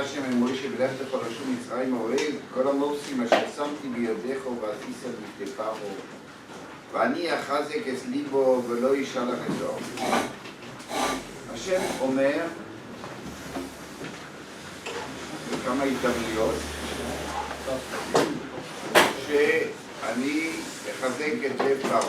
השם אל מוישה ולך תפרשו מצרים אוהב כל המורסים אשר שמתי בידיך ועשיסה בפני פרעה ואני אחזק את ליבו ולא ישלח את זרעו. השם אומר בכמה התאבניות שאני אחזק את לב פרעה.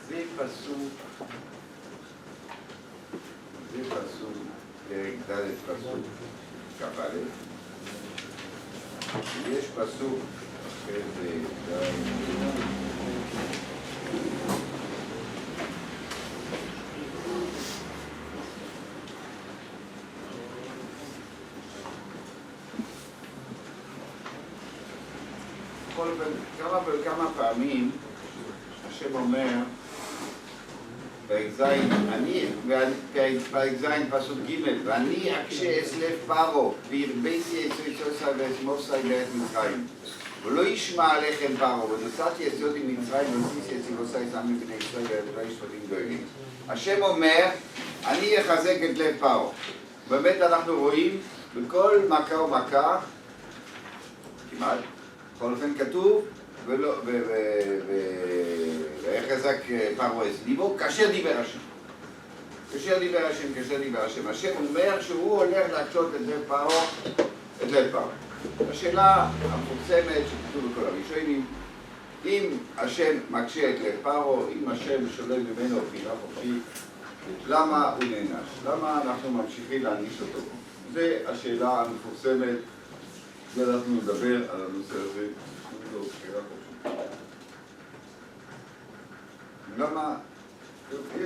זה פסוק, פרק ד' פסוק כ"א. יש פסוק אחרי זה כמה וכמה פעמים השם אומר פרק ז' פסוק ג' ואני אקשה את לב פרעה והרביתי את צאצאי ואת מוסי בארץ מצרים ולא ישמע עליכם פרעה ונשאתי את ידי מצרים והוציאתי את צבאי שם מבני ישראל ולא שפטים גדולים. השם אומר אני אחזק את לב פרעה. באמת אנחנו רואים בכל מכה ומכה כמעט בכל אופן כתוב ויחזק פרעה את ליבו כאשר דיבר השם. כאשר דיבר השם. השם אומר שהוא הולך להקשות את לב פרעה. השאלה המפורסמת שכתוב בכל הראשונים, אם השם מקשה את לב פרעה, אם השם שולל ממנו בחירה חופשית, למה הוא נענש? למה אנחנו ממשיכים להעניש אותו? זו השאלה המפורסמת, ואנחנו נדבר על הנושא הזה. בחירה חופשית. למה? אי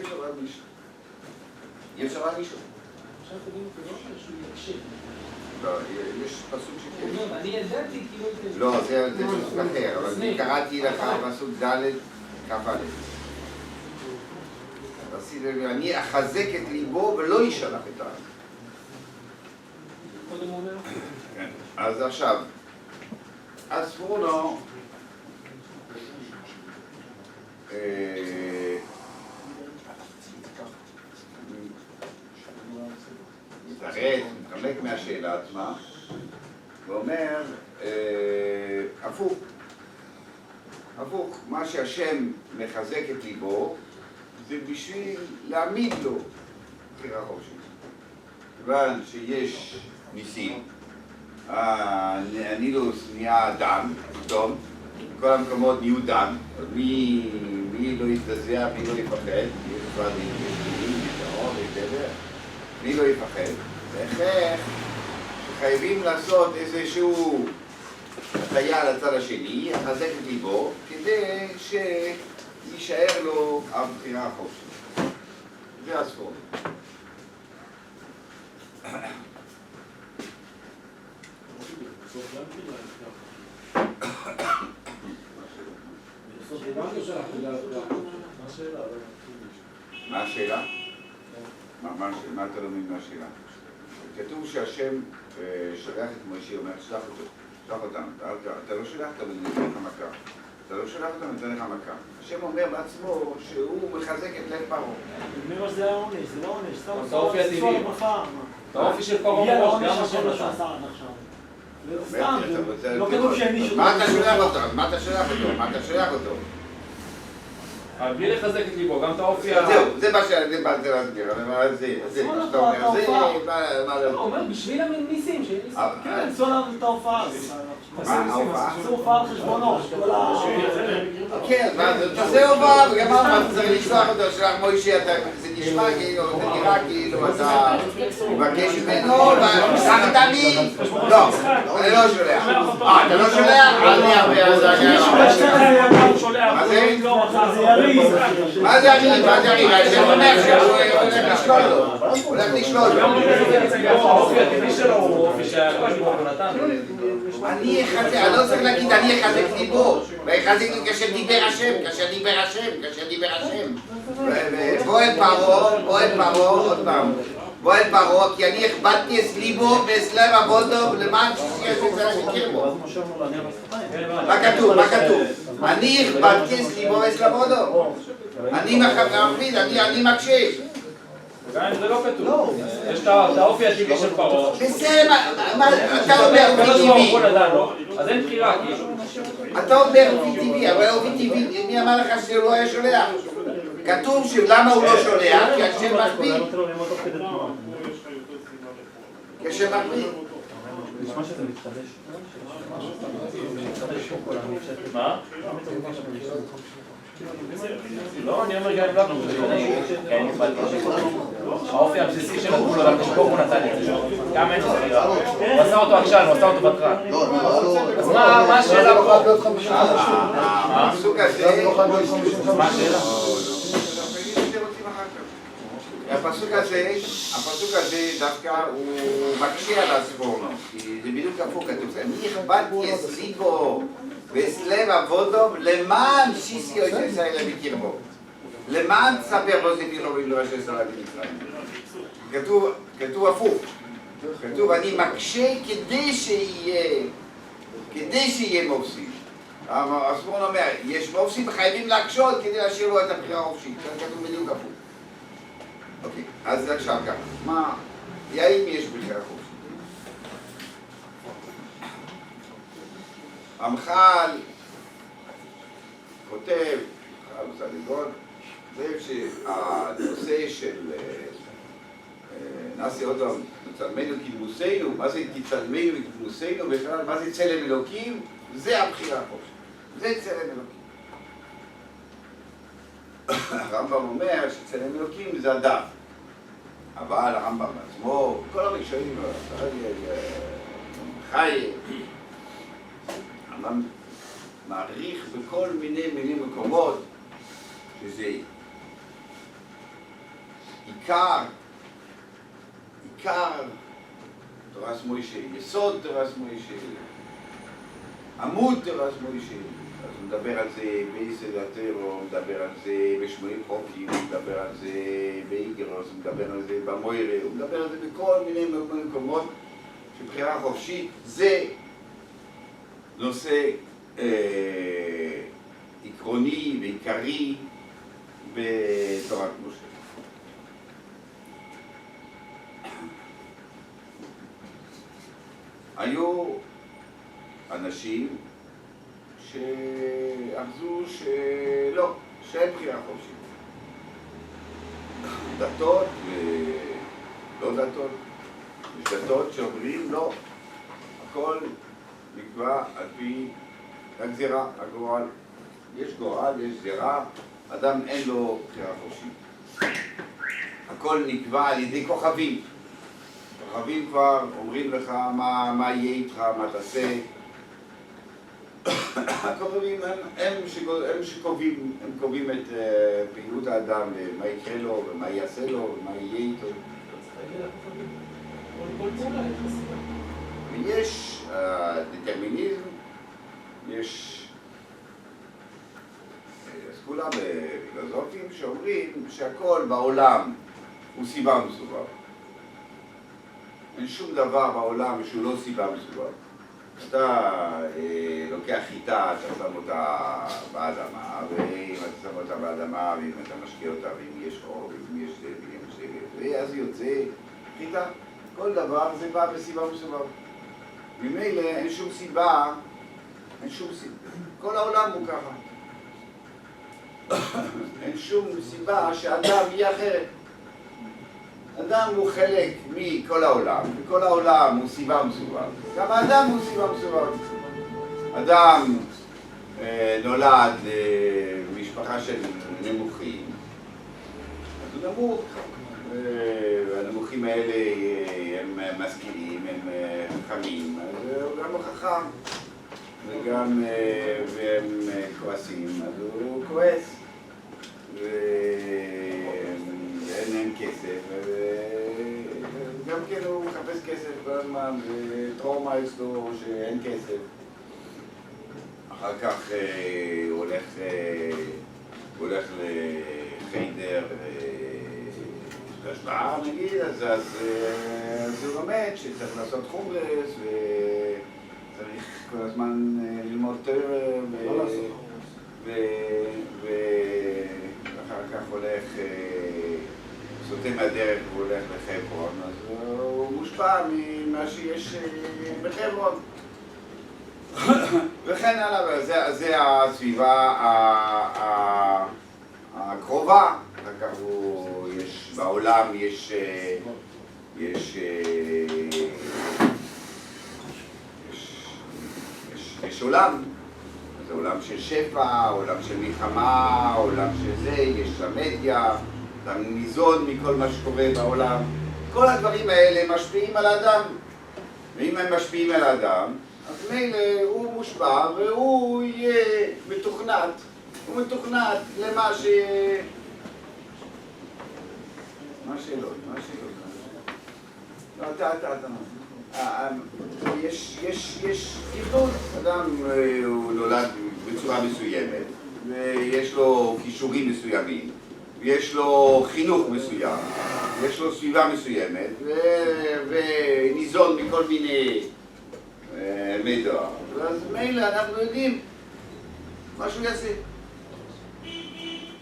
אפשר להעניש. עכשיו תגידו כדושה שהוא יקשה. לא, יש פסוק שכן. אני ידעתי כאילו... לא, זה פסוק אחר, אבל אני קראתי לך פסוק ד' כ"א. אני אחזק את ליבו ולא ישלח את העם. קודם הוא אומר? כן, אז עכשיו, אספורנו מתחמק מהשאלה עצמה ואומר הפוך, מה שהשם מחזק את ליבו זה בשביל להעמיד לו בחירה חופשית. כיוון שיש ניסים, הנילוס נהיה דם, פתאום, כל המקומות נהיו דם, מי לא יתזע, מי לא יפחד, יש דברים, מי לא יפחד, והכרח שחייבים לעשות איזשהו הטיה לצד השני, לחזק את ליבו, כדי שישאר לו הבחירה החופשית. זה הספורט. מה השאלה? מה אתה לומד מהשאלה? כתוב שהשם שלח את מוישה, אומר, שלח אותם. אתה לא שלח אותם, ניתן לך מכה. אתה לא שלח אותם, ניתן לך מכה. השם אומר בעצמו שהוא מחזק את לב פרעה. אומר שזה העונש, זה לא עונש, סתם האופי הטבעי. האופי של פרעה מראש, גם השם נתן. סתם, לא כתוב שאני שולח. מה אתה שלח אותו? אבל בלי לחזק את ליבו, גם את האופי זהו, זה מה שאני באתי להסביר, אבל זה מה שאתה אומר, זה מה הוא אומר, בשביל הניסים, כן, לנסוע לנו את ההופעה. מה ההופעה? זה הופעה על חשבונו, כן, תעשה הופעה, וגם מה צריך לשלוח אותו, שלח מוישה, זה נשמע כאילו, זה נראה כאילו, אתה מבקש ממנו, שלח את אני? לא, אני לא שולח. אתה לא שולח? אני הרבה, אז אני מה זה? מה זה יריב? השם אומר שהוא הולך לשלול לו. הולך לשלול לו. האופי הטבעי שלו הוא אופי שהקדוש ברוך הוא נתן. אני לא צריך להגיד אני אחזק ליבו, ואחזק לי כאשר דיבר השם. בוא אל פרעה, עוד פעם. בוא אל פרעה, כי אני הכבדתי את ליבו ואסלם עבודו למען שיהיה שצריך בקרבו. מה כתוב? מה כתוב? אני הכבדתי את ליבו ואסלם עבודו. אני מכביד, אני מקשה. גם אם זה לא כתוב. יש את האופי הטבעי של פרעה. בסדר, אתה אומר אופי טבעי. אז אין בחירה, כאילו. אתה אומר אופי טבעי, אבל אופי טבעי, מי אמר לך שהוא לא היה שולח? כתוב שלמה הוא לא שולח? כי השם מקביל. כי השם מקביל. נשמע שזה מתחדש. מה? לא, אני אומר גם אם לא האופי הבסיסי של הגבול עולם כשבור הוא נתן את זה. גם אין לו בחירה. הוא עשה אותו עכשיו, הוא עשה אותו בקרן. אז מה השאלה פה? הפסוק הזה... מה השאלה? הפסוק הזה דווקא הוא מקשה על הספורנו, כי זה בדיוק הפוך כתוב, אני הכבדתי את ליבו ואסלם עבודו למען שיסיו את ישראל בקרבו, למען תספר בו זיתי לו ולא אשר שרה במצרים. כתוב הפוך, כתוב אני מקשה כדי שיהיה מופסי. הספורנו אומר, יש מופסי וחייבים להקשות כדי להשאיר לו את הבחירה החופשית, כתוב בדיוק הפוך. אוקיי, אז עכשיו ככה, מה, האם יש בחירה חופשית? המח"ל כותב, חל סליגון, זה שהנושא של נעשה עוד פעם, תצלמנו כדמוסנו, מה זה תצלמנו כדמוסנו, בכלל, מה זה צלם אלוקים? זה הבחירה החופשית, זה צלם אלוקים. הרמב"ם אומר שצלם אלוקים זה הדת, אבל הרמב"ם עצמו, כל הראשונים, חי, הרמב"ם מעריך בכל מיני מקומות שזה עיקר תורס מוישה, יסוד תורס מוישה, עמוד תורס מוישה. אז הוא מדבר על זה ביסד הטרו, הוא מדבר על זה בשמונים חופים, הוא מדבר על זה באיגרוס, הוא מדבר על זה במוירה, הוא מדבר על זה בכל מיני מקומות שבחירה חופשית זה נושא עקרוני ועיקרי בתורת משה. היו אנשים שאחזו שלא, שאין בחירה חופשית. דתות ולא דתות. יש דתות שאומרים לא, הכל נקבע על פי הגזירה, הגורל. יש גורל, יש גזירה, אדם אין לו בחירה חופשית. הכל נקבע על ידי כוכבים. כוכבים כבר אומרים לך מה יהיה איתך, מה תעשה. הכוכבים הם שקובעים את פעילות האדם ומה יקרה לו ומה יעשה לו ומה יהיה איתו. ויש דטרמיניזם, יש אסכולה בפילוסופים שאומרים שהכל בעולם הוא סיבה מסובב. אין שום דבר בעולם שהוא לא סיבה מסובב. אתה לוקח חיטה, אתה שם אותה באדמה, ואם אתה שם אותה באדמה, ואם אתה משקיע אותה, ואם יש אור, ואם יש זה, ואם יש זה, ואז יוצא חיטה. כל דבר זה בא בסיבה מסובב. ממילא אין שום סיבה, כל העולם הוא ככה. אין שום סיבה שאדם יהיה אחרת. אדם הוא חלק מכל העולם, וכל העולם הוא סיבה מסובב. גם האדם הוא סיבה מסובב. אדם נולד למשפחה של נמוכים, אז הוא נמוך, והנמוכים האלה הם משכילים, הם חכמים, אז הוא גם חכם, וגם והם כועסים, אז הוא כועס. ואין להם כסף, וגם כן הוא מחפש כסף כל הזמן, וטראומה אצלו שאין כסף. אחר כך הוא הולך לחיידר, השפעה נגיד, אז הוא לומד שצריך לעשות חומרס וצריך כל הזמן ללמוד תורה ואחר כך הולך, סוטה מהדרך והולך לחברון, אז הוא מושפע ממה שיש בחברון וכן הלאה, זה הסביבה הקרובה. אחר כך יש בעולם, יש עולם, זה עולם של שפע, עולם של מלחמה, עולם של זה, יש המדיה, אתה ניזון מכל מה שקורה בעולם. כל הדברים האלה משפיעים על האדם, ואם הם משפיעים על האדם, אז מילא הוא מושפע והוא יהיה מתוכנת, הוא מתוכנת למה ש... מה השאלות? לא, אתה. יש תכנון, אדם הוא נולד בצורה מסוימת, ויש לו כישורים מסוימים, ויש לו חינוך מסוים, יש לו סביבה מסוימת, וניזון מכל מיני מידע. אז מילא אנחנו יודעים מה שהוא יעשה.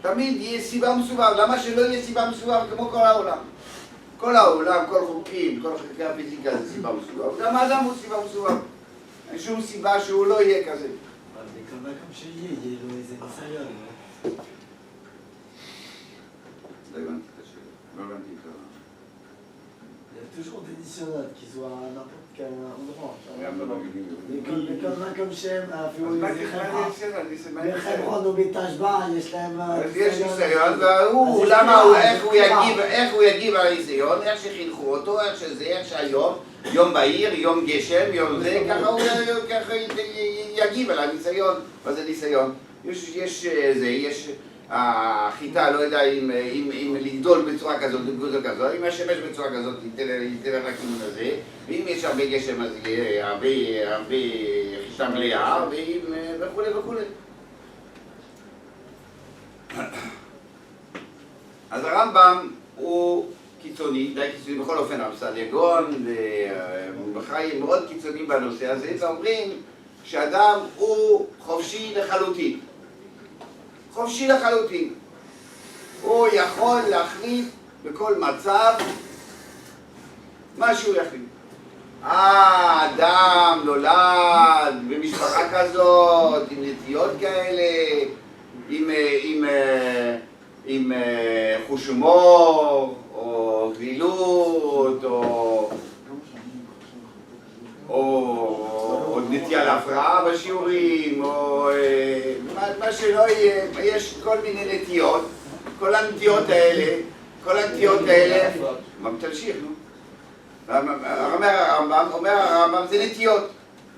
תמיד יהיה סיבה מסובב, למה שלא יהיה סיבה מסובב כמו כל העולם? כל העולם, כל חוקים, כל חוקי הפיזיקה זה סיבה מסובב, גם האדם הוא סיבה מסובב. אין שום סיבה שהוא לא יהיה כזה. אבל בכל מקום שיהיה, יהיה לו איזה ניסיון. לא הבנתי את השאלה, לא הבנתי את ה... Il y a toujours des dissonances qui soient à n'importe quel endroit. בכל מקום שהם, אפילו בחברון או בתשבע, יש להם... יש ניסיון, והוא, למה הוא, איך הוא יגיב על הניסיון, איך שחינכו אותו, איך שזה, איך שהיום, יום בהיר, יום גשם, יום זה, ככה הוא יגיב על הניסיון. מה זה ניסיון? יש... החיטה לא יודע אם לגדול בצורה כזאת, לגדול כזאת, אם השמש בצורה כזאת, תלך לכיוון הזה, ואם יש הרבה גשם אז יהיה הרבה חיטה מלאה, וכו' וכו'. אז הרמב"ם הוא קיצוני, די קיצוני, בכל אופן רב יגון ובחיים מאוד קיצוניים בנושא הזה, ואומרים שאדם הוא חופשי לחלוטין. חופשי לחלוטין. הוא יכול להחליט בכל מצב מה שהוא יחליט. האדם נולד במשפחה כזאת, עם נטיות כאלה, עם חוש הומור, או גלילות, או נטייה להפרעה בשיעורים, או מה שלא יהיה, יש כל מיני נטיות, כל הנטיות האלה, מה תמשיך, נו? אומר הרמב"ם, זה נטיות.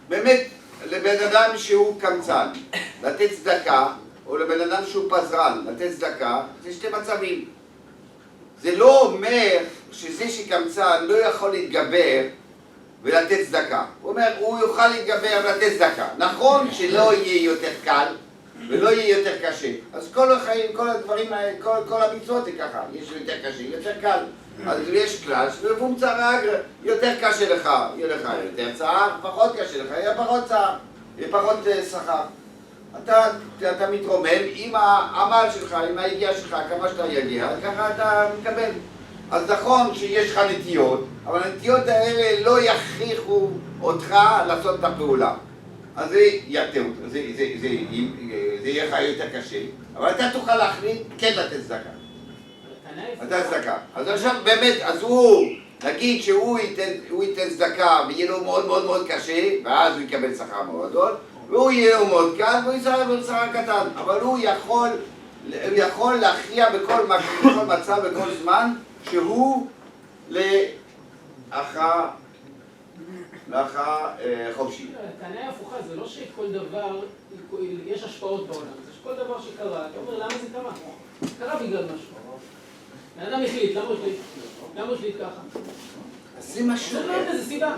באמת, לבן אדם שהוא קמצן, לתת צדקה, או לבן אדם שהוא פזרן, לתת צדקה, זה שתי מצבים. זה לא אומר שזה שקמצן לא יכול להתגבר ולתת צדקה. הוא אומר, הוא יוכל להתגבר ולתת צדקה. נכון שלא יהיה יותר קל ולא יהיה יותר קשה. אז כל החיים, כל הדברים האלה, כל המצוות זה ככה. יש יותר קשה, יותר קל. אז יש כלל שבום צער, יותר קשה לך, יהיה לך יותר צער, פחות קשה לך, יהיה פחות צער, יהיה פחות שכר. אתה מתרומם עם העמל שלך, עם היגיעה שלך, כמה שאתה יגיע, ככה אתה מקבל. אז נכון שיש לך נטיות, אבל הנטיות האלה לא יכריחו אותך לעשות את הפעולה. אז זה יתאו, זה יהיה לך יותר קשה, אבל אתה תוכל להחליט כן לתת צדקה. לתת צדקה. אז עכשיו באמת, אז הוא, נגיד שהוא ייתן צדקה ויהיה לו מאוד מאוד מאוד קשה, ואז הוא יקבל שכר מאוד גדול, והוא יהיה לו מאוד קל והוא יצטרך שכר קטן, אבל הוא יכול להכריע בכל מצב, בכל זמן, שהוא לאחר חופשי. הטענה הפוכה, זה לא שכל דבר, יש השפעות בעולם, זה שכל דבר שקרה, אתה אומר למה זה קרה? זה קרה בגלל משהו. האדם החליט, למה הוא החליט? למה הוא החליט ככה? זה משהו. זה לא איזה סיבה.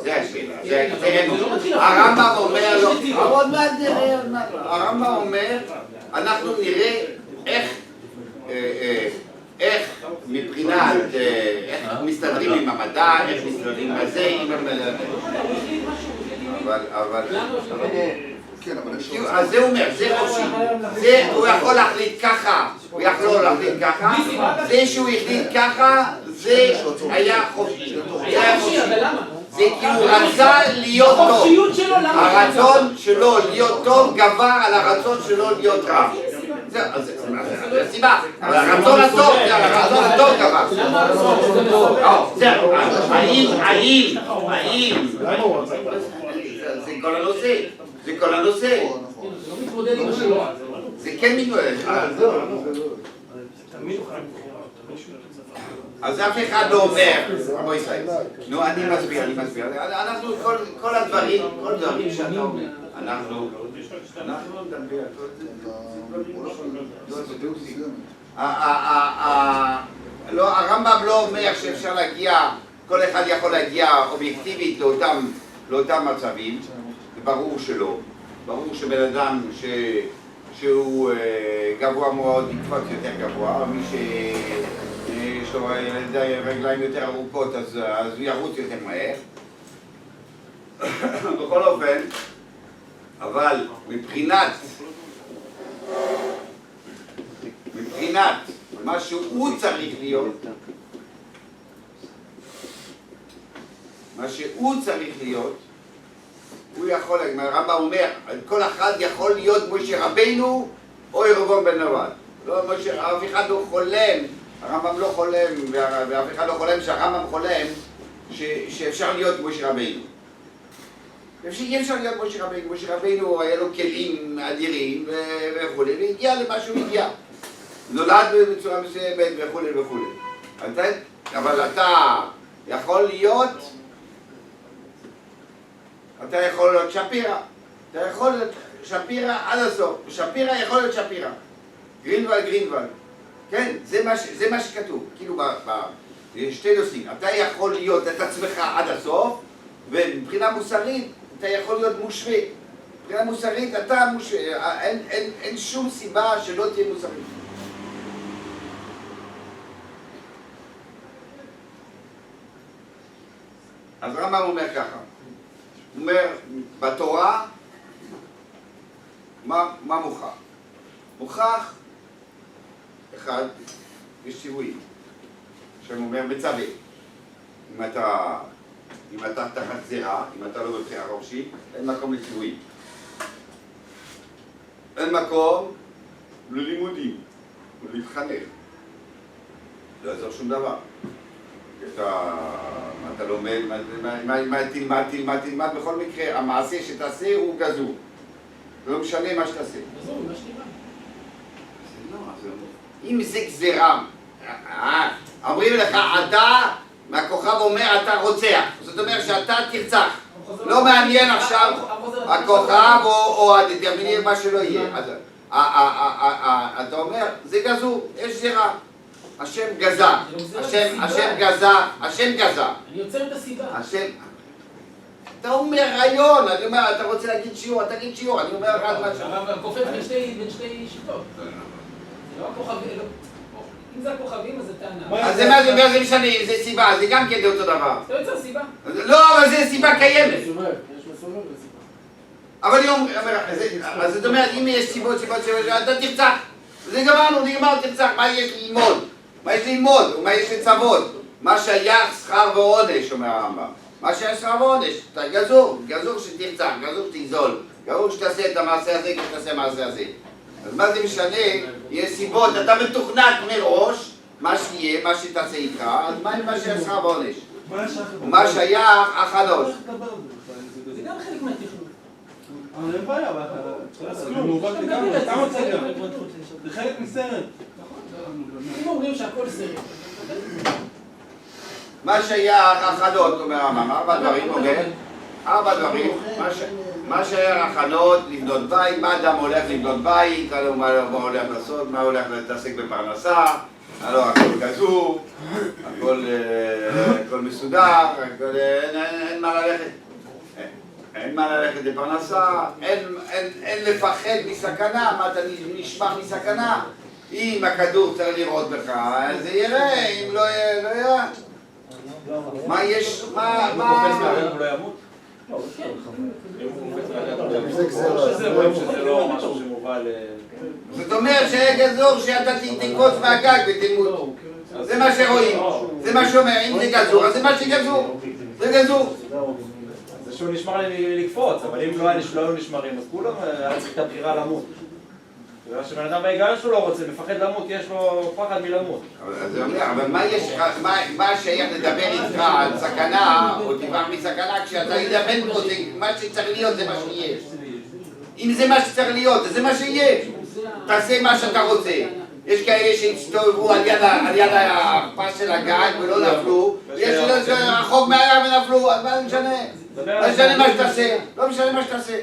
זה השאלה. הרמב"ם אומר לו, הרמב"ם אומר, אנחנו נראה איך איך מבחינת, איך מסתדרים עם המדע, איך מסתדרים עם זה, עם אז זה אומר, זה חופשי. הוא יכול להחליט ככה, הוא יכול להחליט ככה, זה שהוא החליט ככה, זה היה חופשי. זה כי הוא רצה להיות טוב. הרצון שלו להיות טוב גבר על הרצון שלו להיות רע. זה הסיבה. הרצון הטוב גבר. האם זה כל הנושא. זה כל הנושא. זה כן מתמודד. אז אף אחד לא אומר, רבו ישראל, נו אני מסביר, אנחנו כל הדברים שאתה אומר, אנחנו נדבר, הרמב"ם לא אומר שאפשר להגיע, כל אחד יכול להגיע אובייקטיבית לאותם מצבים, זה ברור שלא, ברור שבן אדם שהוא גבוה מאוד יקפוץ יותר גבוה, מי שיש לו רגליים יותר ארוכות אז הוא ירוץ יותר מהר. בכל אופן, אבל מבחינת מה שהוא צריך להיות, הוא יכול, הרמב"ם אומר, כל אחד יכול להיות משה רבינו או ירבעם בן נבט. אף אחד לא חולם, הרמב"ם לא חולם, ואף אחד לא חולם שהרמב"ם חולם שאפשר להיות משה רבינו. אי אפשר להיות משה רבינו. משה רבינו היה לו כלים אדירים וכו', והגיע למה שהוא הגיע. נולד בצורה מסוימת וכו'. אבל אתה יכול להיות שפירא. אתה יכול להיות שפירא עד הסוף. שפירא יכול להיות שפירא. גרינוולד. כן, זה מה שכתוב. כאילו יש שתי נושאים. אתה יכול להיות את עצמך עד הסוף, ומבחינה מוסרית אתה יכול להיות מושווה. מבחינה מוסרית אתה מושווה. אין שום סיבה שלא תהיה מוסרית. אז רמב"ם אומר ככה. הוא אומר, בתורה, מה מוכח? מוכח, אחד, יש ציוויים. עכשיו הוא אומר, מצווה. אם אתה תחת זרע, אם אתה לא בבחירה חופשית, אין מקום לציוויים. אין מקום ללימודים, להתחנך. לא יעזור שום דבר. אתה לומד, מה תלמד, בכל מקרה, המעשה שתעשה הוא גזור. לא משנה מה שתעשה. גזור, מה שנראה. אם זה גזירה, אומרים לך, אתה, מהכוכב אומר, אתה רוצח. זאת אומרת שאתה תרצח. לא מעניין עכשיו הכוכב או הדטרמינים, מה שלא יהיה. אתה אומר, זה גזור, יש גזירה. השם גזע, השם גזע. אני יוצר את הסיבה. אתה אומר רעיון, אני אומר, אתה רוצה להגיד שיעור, אתה תגיד שיעור, אני אומר רק משהו. הרב קופץ בין שתי שיטות. זה לא הכוכבים, אם זה הכוכבים אז זה טענה. אז מה זה משנה, אם זה סיבה, זה גם כן אותו דבר. אתה יוצר סיבה. לא, אבל זה סיבה קיימת. יש מסובב לסיבה. אבל אז זאת אומרת, אם יש סיבות, אתה תרצח. זה נגמר, תרצח, מה יש ללמוד? מה יש ללמוד? ומה יש לצוות? מה שייך שכר ועונש, אומר הרמב"ם. מה שייך שכר ועונש? אתה גזור שתרצח, גזור שתגזול, גזור שתעשה את המעשה הזה כשתעשה המעשה הזה. אז מה זה משנה? יש סיבות, אתה מתוכנן מראש, מה שיהיה, מה שתעשה איתך, אז מה שייך שכר ועונש? ומה שייך הכנות? זה גם חלק מהתכנון. אבל אין בעיה, זה מעובד לגמרי, אתה רוצה גם, זה חלק מסרט. אם אומרים שהכל סרט. מה שייך הכנות, אומר הרמב"ם, ארבע דברים, מה שייך הכנות, לבנות בית, מה אדם הולך לבנות בית, מה הולך לעשות, מה הולך להתעסק בפרנסה, הלוא הכל גזור, הכל מסודר, אין מה ללכת. אין מה ללכת לפרנסה, אין לפחד מסכנה, מה אתה נשמח מסכנה? אם הכדור צריך לראות בך, אז זה יראה, אם לא יראה. מה יש, מה... הוא קופץ מהגג הוא לא ימות? שזה רואים שזה לא משהו שמובא ל... זאת אומרת שהיה גזור שאתה תקפוץ מהגג ותמות. זה מה שרואים, זה מה שאומר, אם זה גזור, אז זה מה שגזור. זה גזור. זה שהוא נשמר לקפוץ, אבל אם לא היו נשמרים, אז כולם היה צריך את הבחירה למות. שבן אדם בהיגיון שהוא לא רוצה, מפחד למות, יש לו פחד מלמות. אבל מה שייך לדבר איתך על סכנה, או תברח מסכנה, כשאתה ידבר פה, מה שצריך להיות זה מה שיהיה. אם זה מה שצריך להיות, זה מה שיהיה. תעשה מה שאתה רוצה. יש כאלה שהצטובבו על יד הפס של הגג ולא נפלו, יש רחוק מהים ונפלו, אז מה זה משנה? לא משנה מה שתעשה, לא משנה מה שתעשה.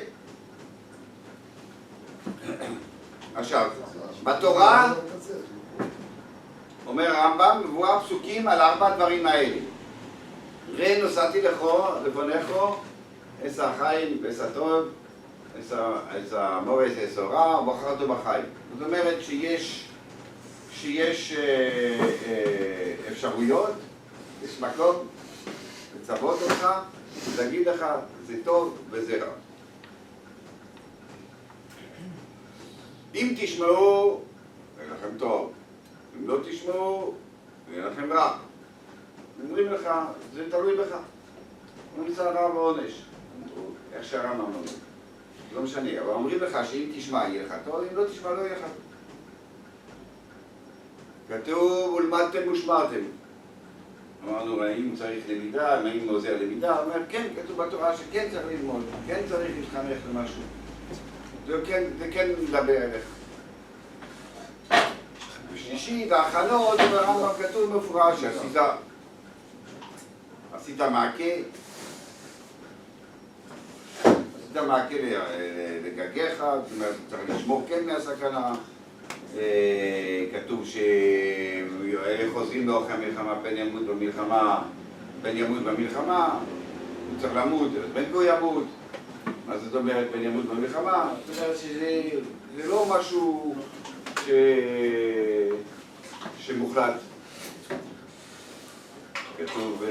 עכשיו, בתורה אומר הרמב"ם, מבואר פסוקים על 4 דברים האלה. ראה נוסעתי לפניך, עשה החיים ועשה טוב, עשה מורס עשה רע, ובחרתו בחיים. זאת אומרת שיש אפשרויות, יש מקום לצוות אותך, להגיד לך זה טוב וזה רע. אם תשמעו, יהיה לכם טוב. אם לא תשמעו, יהיה לכם רע. אומרים לך, זה תלוי בך. נמצא רע ועונש. איך שהרמב"ם אומר. לא משנה, אבל אומרים לך שאם תשמע יהיה לך טוב, אם לא תשמע לא יהיה לך. כתוב, ולמדתם ושמעתם. אמרנו, האם צריך למידה, האם עוזר למידה? אומר, כן, כתוב בתורה שכן צריך ללמוד, כן צריך להתחנך למשהו. זה כן מדבר עליך. בשלישית, ההכנות, ברמב"ם כתוב מפורש שעשית מעקה, לגגיך, זאת אומרת, צריך לשמור כן מהסכנה. כתוב שאלה חוזרים לאורך המלחמה, בן ימות במלחמה, הוא צריך למות, אז בן גו ימות. מה זאת אומרת בן ימות במלחמה? זאת אומרת שזה לא משהו שמוחלט. כתוב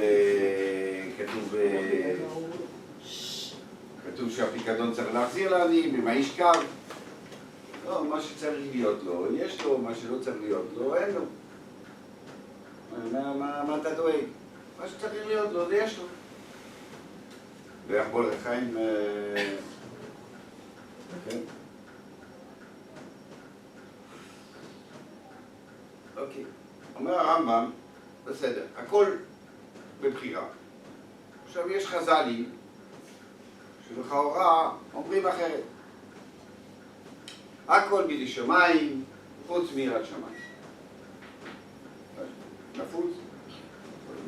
שהפיקדון צריך להחזיר לעני, במה ישכב. לא, מה שצריך להיות לו, יש לו, מה שלא צריך להיות לו, אין לו. מה אתה דואג? מה שצריך להיות לו, זה יש לו. ויחבול לחיים... כן? אוקיי. אומר הרמב"ם, בסדר, הכל בבחירה. עכשיו יש חז"לים שלכאורה אומרים אחרת. הכל בידי שמיים, חוץ מיראת שמיים. נפוץ,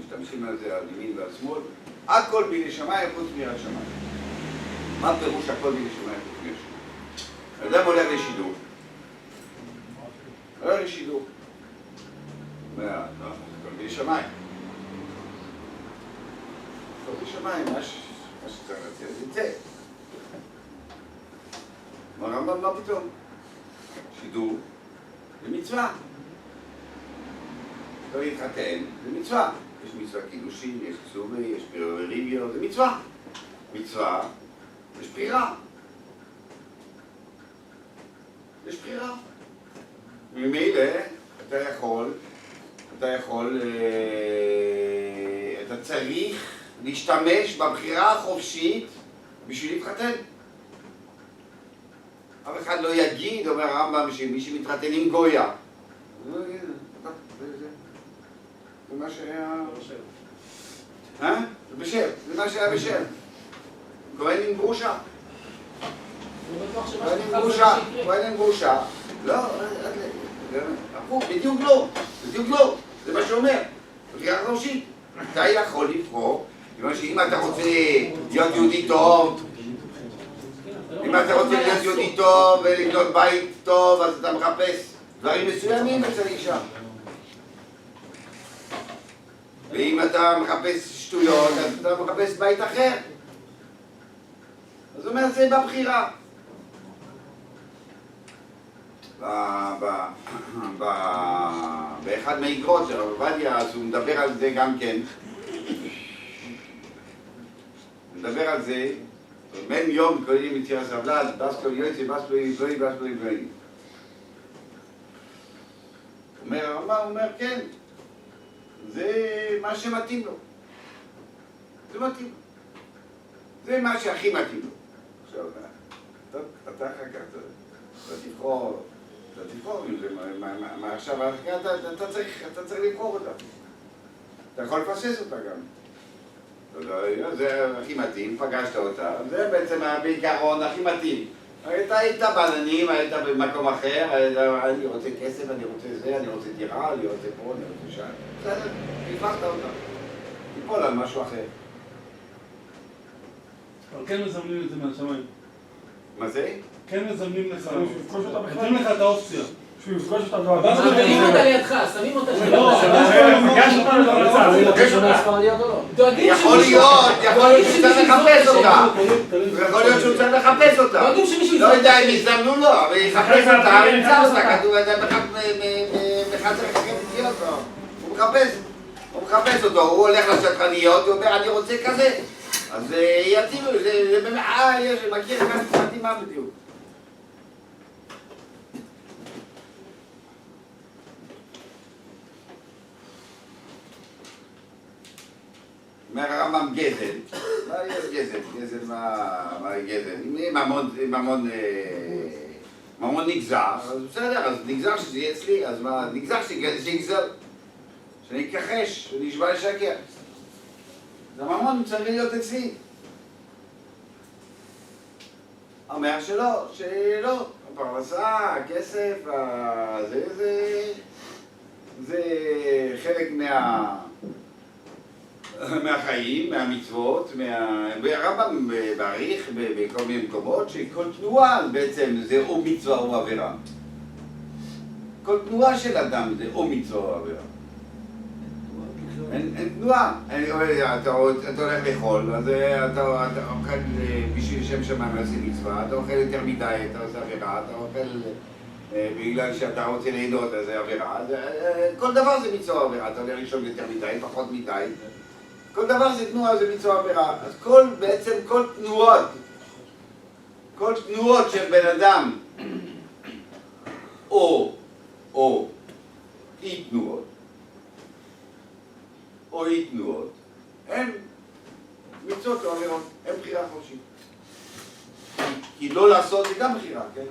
משתמשים על זה על ימין ועל שמאל. הכל בידי שמיים, חוץ מיראת שמיים. מה פירוש הכל בידי שמיים, חוץ מיראת שמיים? אדם הולך לשידור. הולך לשידור. הכל בידי שמיים. הכל בידי שמיים, מה שצריך להציע, זה יצא. מה רמב"ם, מה פתאום? שידור זה מצווה. לא להתחתן זה מצווה. יש מצווה קידושין, יש כסובי, יש ריביו, זה מצווה. מצווה, יש בחירה. יש בחירה. ממילא אתה צריך להשתמש בבחירה החופשית בשביל להתחתן. אף אחד לא יגיד, אומר הרמב"ם, שמי שמתחתן עם גויה. זה מה שהיה... זה בשם, זה מה שהיה בשם. כהן עם גרושה. כהן עם גרושה. לא, הפוך, בדיוק לא. בדיוק לא. זה מה שאומר. בחירה חופשית. אתה יכול לבחור, כיוון שאם אתה רוצה להיות יהודי טוב, אם אתה רוצה להיות יהודי טוב ולבנות בית טוב, אז אתה מחפש דברים מסוימים אצל אישה. ואם אתה מחפש שטויות, אז אתה מחפש בית אחר. זאת אומרת, זה בבחירה. באחד מהאגרות של הרב עובדיה, אז הוא מדבר על זה גם כן. הוא מדבר על זה, מן יום קוראים יצירת סבלת, בסקו יועצי, בסקו יבלוי, בסקו יבלוי. הוא אומר, כן, זה מה שמתאים לו. זה מתאים לו. זה מה שהכי מתאים לו. עכשיו, אתה אחר כך, אתה תבחור עם זה, מה עכשיו, אתה צריך לבחור אותה. אתה יכול לפסס אותה גם. זה הכי מתאים, פגשת אותה, זה בעצם בעיקרון הכי מתאים. אתה היית בעננים, היית במקום אחר, אני רוצה כסף, אני רוצה זה, אני רוצה דירה, אני רוצה פה, אני רוצה שם. בסדר, תפסת אותה. תיפול על משהו אחר. אבל כן מזמנים את זה מהשמיים. מה זה? כן מזמנים לך, נותנים לך את האופציה. שהוא יפגוש אותם שמים אותה לידך, שמים אותה לידך. יכול להיות שהוא צריך לחפש אותה. יכול להיות שהוא צריך לחפש אותה. לא יודע אם יזמנו לו, אבל יחפש אותה, ימצא אותה, כתוב את זה באחד צריך לחפש אותו. הוא מחפש אותו, הוא הולך לשטחניות, הוא אומר אני רוצה כזה. אז יתאים לו, זה במחאה, יש, מכיר כאן מתאימה בדיוק. אומר הרמב"ם גזל, מה יש גזל? גזל מה גזל? אם ממון נגזר, אז בסדר, אז נגזר שזה יהיה אצלי, אז מה, נגזר שיגזל, שאני אכחש, שאני אשבע לשקר. אז הממון צריך להיות אצלי. אומר שלא, הפרנסה, הכסף, זה חלק מהחיים, מהמצוות, והרמב"ם מעריך בכל מיני מקומות שכל תנועה בעצם זה או מצווה או עבירה. כל תנועה של אדם זה או מצווה או עבירה. אין תנועה. אתה הולך לאכול, אז אתה אוכל בשביל שם שמיים עושה מצווה, אתה אוכל יותר מדי, אתה עושה עבירה, אתה אוכל בגלל שאתה רוצה ליהנות, אז זה עבירה. כל דבר זה מצווה או עבירה, אתה הולך לישון יותר מדי, פחות מדי. כל דבר זה תנועה, זה מצווה עבירה. אז בעצם כל תנועות של בן אדם, או אי תנועות, הן מצוות או עבירות, הן בחירה חופשית. כי לא לעשות זה גם בחירה, כן?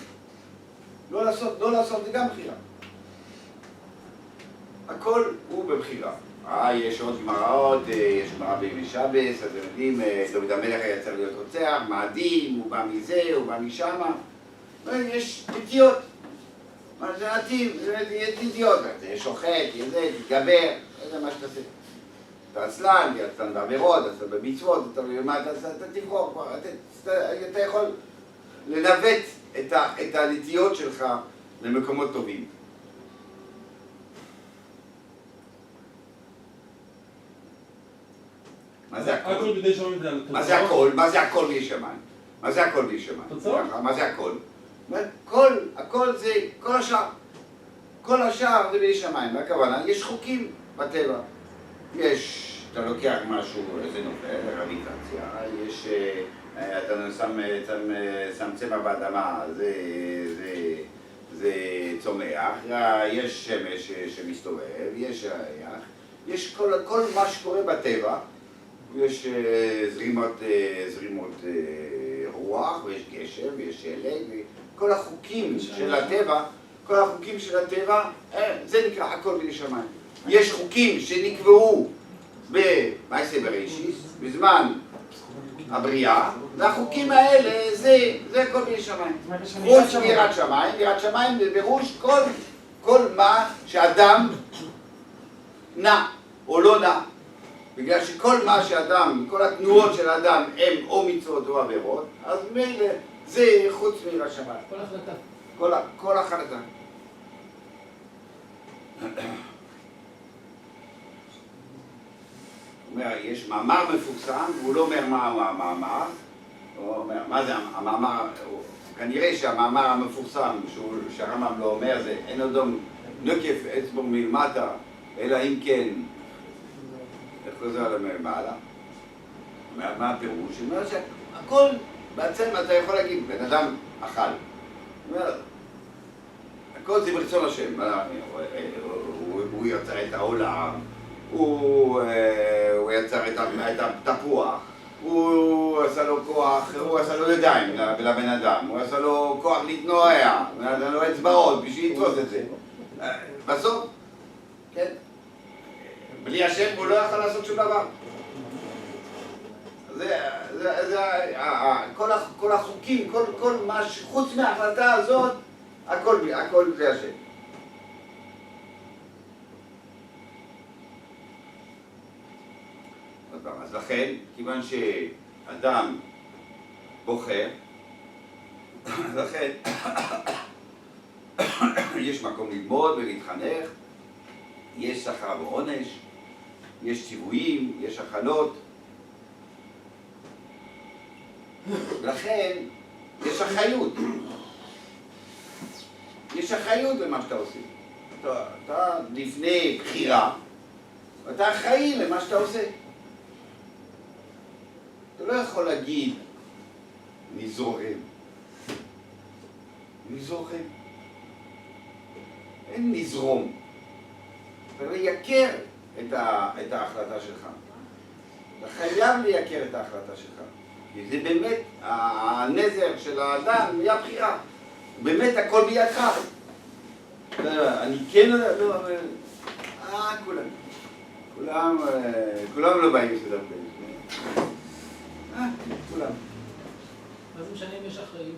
לא לעשות זה גם בחירה. הכל הוא בבחירה. יש עוד גמראות, יש גמרא בימי שבס, אז אתם יודעים, דוד המלך היה צריך להיות רוצח, מאדים, הוא בא מזה, הוא בא משמה. יש נטיות. מה זה נתיב? זה נטיות. אתה שוחט, תתגבר, לא יודע מה שתעשה. אתה עצלן, אתה עצלן בעבירות, אתה במצוות, אתה תבחור, אתה יכול לנווט את הנטיות שלך למקומות טובים. מה זה הכל? הכל בידי שמיים זה על מה זה הכל? מה זה הכל בידי שמיים? מה זה הכל בידי שמיים? תוצאות? מה זה הכל? הכל זה, כל השאר. כל השאר זה בידי שמיים. הכוונה, יש חוקים בטבע. אתה לוקח משהו, איזה נופל, גרביטציה, אתה שם צמח באדמה, זה צומח, יש שמש שמסתובב, יש ריח, יש כל מה שקורה בטבע, יש זרימות רוח, ויש גשם, ויש שלג, כל החוקים של הטבע, זה נקרא הכל בידי שמיים. יש חוקים שנקבעו במעשה בראשית, בזמן הבריאה, והחוקים האלה זה הכל בידי שמיים. חוץ מיראת שמיים, יראת שמיים בפירוש כל מה שאדם נע או לא נע. בגלל שכל מה שאדם, כל התנועות של האדם הם או מצוות או עבירות, אז מילא זה חוץ מיראת שמיים. כל החלטה. כל החלטה. הוא אומר, יש מאמר מפורסם, והוא לא אומר מה המאמר, הוא אומר, מה זה המאמר, כנראה שהמאמר המפורסם שהרמב"ם לא אומר זה אין אדום נוקף אצבע מלמטה, אלא אם כן, איך חוזר למעלה? מה הפירוש? זאת אומרת שהכל בעצם אתה יכול להגיד, בן אדם אכל. הכל זה ברצון השם, הוא יצר את העולם, הוא יצר את התפוח, הוא עשה לו כוח, הוא עשה לו ידיים לבן אדם, הוא עשה לו כוח להתנועע, הוא עשה לו אצבעות בשביל לתפוס את זה. בסוף, כן, בלי השם הוא לא יכול לעשות שום דבר. כל החוקים, כל מה שחוץ מההחלטה הזאת, הכל זה השם. אז לכן, כיוון שאדם בוחר, לכן יש מקום ללמוד ולהתחנך, יש שכר ועונש, יש ציוויים, יש הכנות. לכן יש אחריות. יש אחריות למה שאתה עושה. אתה לפני בחירה, אתה אחראי למה שאתה עושה. אתה לא יכול להגיד, נזורם. נזורם. אין נזרום. אתה לייקר את ההחלטה שלך. אתה חייב לייקר את ההחלטה שלך. כי זה באמת, הנזר של האדם היה בחירה. באמת הכל בידך. אני כן לא, אבל... כולם לא באים לסדר פעמים. כולם. מה זה משנה אם יש אחריות?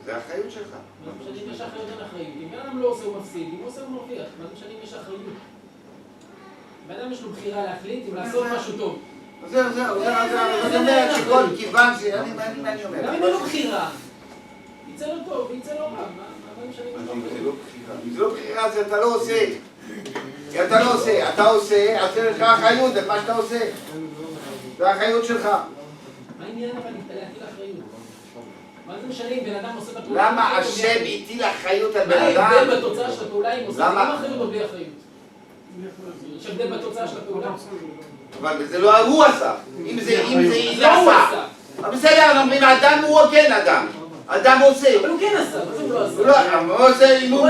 זה האחריות שלך. מה זה משנה אם יש אחריות אין אחריות? אם בן אדם לא עושה הוא מפסיד, אם הוא עושה הוא מרוויח. מה זה משנה אם יש אחריות? בן אדם יש לו בחירה להחליט אם לעשות משהו טוב. זהו, אני אומר שכל כיוון אני אומר. גם אם אין לו בחירה. יצא לו טוב, יצא לו רע. מה משנה אם זה לא בחירה? אם זה לא בחירה, זה אתה לא עושה. אתה לא עושה. אתה עושה, אז יש לך אחריות את מה שאתה עושה. זה האחריות שלך. מה העניין אבל להטיל אחריות? מה זה משנה אם בן אדם עושה את הפעולה? למה השם הטיל אחריות על בן אדם? מה ההבדל בתוצאה של הפעולה אם עושה עם אחריות או בלי אחריות? יש הבדל בתוצאה של הפעולה. אבל זה לא הוא עשה. אם זה עשה. אבל בסדר, אומרים, האדם הוא כן אדם. אדם עושה. אבל הוא כן עשה, מה זה הוא לא עשה? הוא עושה אם הוא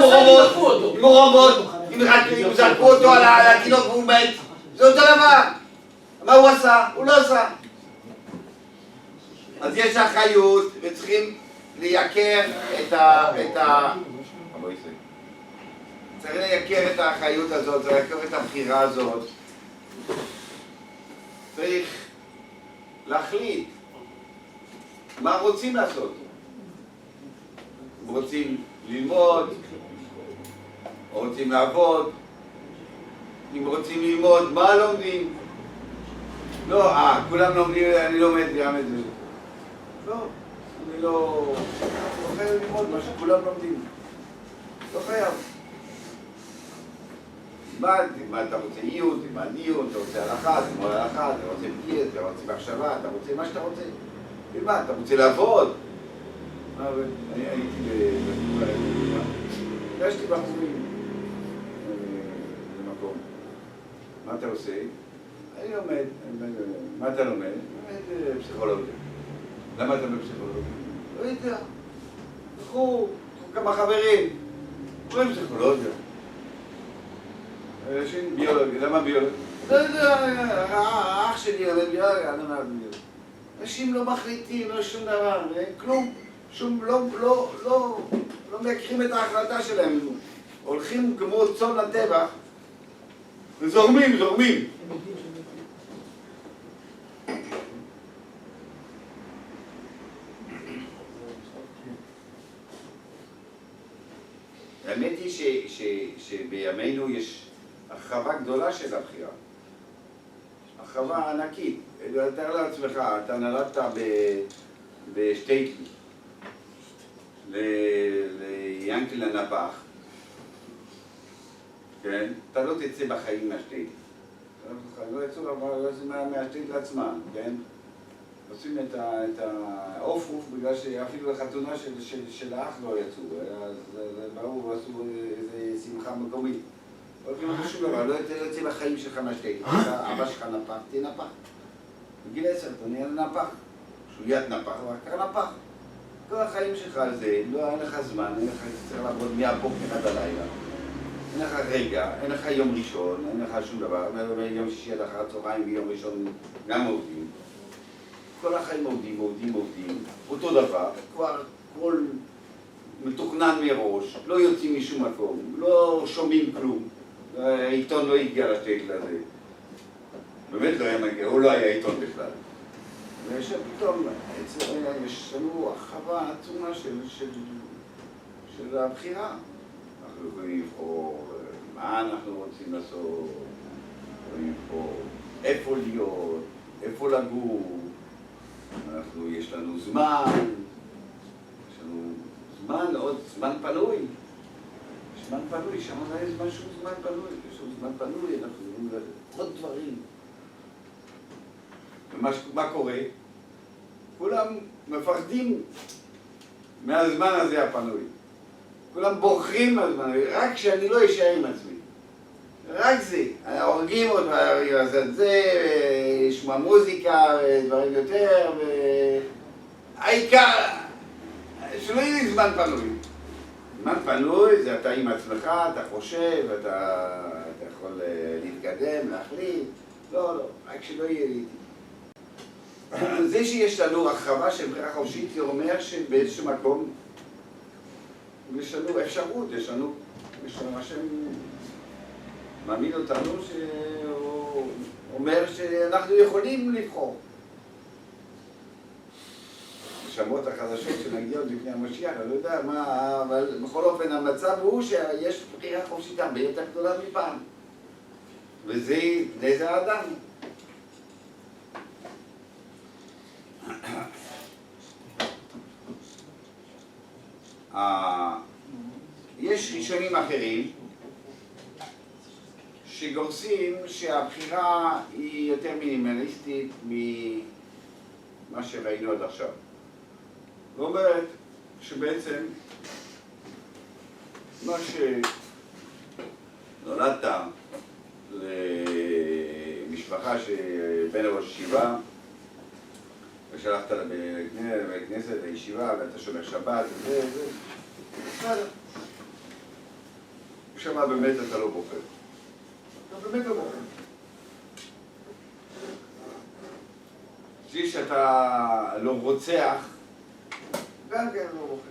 מורמות, אם זרקו אותו על התינוק והוא מת. זה אותו דבר. מה הוא עשה? הוא לא עשה. אז יש אחריות וצריכים לייקר את ה... צריך לייקר את האחריות הזאת, צריך לייקר את הבחירה הזאת. צריך להחליט מה רוצים לעשות. רוצים ללמוד, או רוצים לעבוד. אם רוצים ללמוד, מה לומדים? לא, כולם לומדים, אני לומד גם את זה. לא, אני לא חייב ללמוד מה שכולם לומדים. לא חייב. מה אתה רוצה עיון, תלמד עיון, אתה רוצה הלכה, תלמוד הלכה, אתה רוצה פייס, אתה רוצה מחשבה, אתה רוצה מה שאתה רוצה. תלמד, אתה רוצה לעבוד. אני הייתי פגשתי בחורים במקום. מה אתה עושה? אני לומד. מה אתה לומד? אני לומד פסיכולוגיה. למה אתה לומד פסיכולוגיה? לא יודע. לקחו כמה חברים. קוראים פסיכולוגיה. אנשים ביולוגיה. למה ביולוגיה? לא יודע, האח שלי לומד ביולוגיה, אני לומד ביולוגיה. אנשים לא מחליטים, לא שום דבר, כלום. לא מקחים את ההחלטה שלהם, הולכים כמו צאן לטבח וזורמים. האמת היא שבימינו יש הרחבה גדולה של הבחירה, הרחבה ענקית. תאר לעצמך, אתה נולדת בשטייטל ליאנקל הנפח, כן? אתה לא תצא בחיים מהשטייטל. לא יצאו מהשטייטל עצמם, כן? עושים את העוף בגלל שאפילו לחתונה של האח לא יצאו, אז באו ועשו איזה שמחה מקומית. הולכים לך שום דבר, לא יוצא בחיים שלך מהשתקת, אבא שלך נפח, תהיה נפח. בגיל 10 אתה נהיה נפח, שוליית נפח, רק נפח. כל החיים שלך על זה, לא אין לך זמן, אין לך צריך לעבוד מהבוקר עד הלילה. אין לך רגע, אין לך יום ראשון, אין לך שום דבר, יום שישי עד אחר הצהריים ויום ראשון גם עובדים. כל החיים עובדים, אותו דבר, כבר כל מתוכנן מראש, לא יוצאים משום מקום, לא שומעים כלום, העיתון לא הגיע לשקל הזה, באמת לא היה מגיע, הוא לא היה עיתון בכלל. ושפתאום יש לנו הרחבה עצומה של הבחירה. אנחנו יכולים לבחור מה אנחנו רוצים לעשות, יכולים לבחור איפה להיות, איפה לגור. יש לנו זמן, עוד זמן פנוי. זמן פנוי, שם יש משהו זמן פנוי, יש לנו זמן פנוי, אנחנו יכולים לעשות עוד דברים. ומה קורה? כולם מפחדים מהזמן הזה הפנוי. כולם בורחים מהזמן הזה, רק שאני לא אשאר עם עצמי. רק זה. הורגים עוד לעשות זה, לשמוע מוזיקה ודברים יותר, העיקר שלא יהיה לי זמן פנוי. זמן פנוי זה אתה עם עצמך, אתה חושב, אתה יכול להתקדם, להחליט. לא, רק שלא יהיה לי. זה שיש לנו הרחבה של בחירה חופשית, זה אומר שבאיזשהו מקום יש לנו אפשרות, יש לנו מה שמאמין אותנו, שהוא אומר שאנחנו יכולים לבחור. השמות החדשות שנגיעות לפני המשיח, אני לא יודע מה, אבל בכל אופן המצב הוא שיש בחירה חופשית הרבה יותר גדולה מפעם. וזה בני זה האדם. יש ראשונים אחרים שגורסים שהבחירה היא יותר מינימליסטית ממה שראינו עד עכשיו. זאת אומרת שבעצם מה שנולדת למשפחה שבין ראש ישיבה ושלחת לבית כנסת, לישיבה, ואתה שומר שבת וזה, בסדר. ושמה באמת אתה לא בוחר. אתה באמת לא בוחר. זה שאתה לא רוצח, גם כן לא בוחר.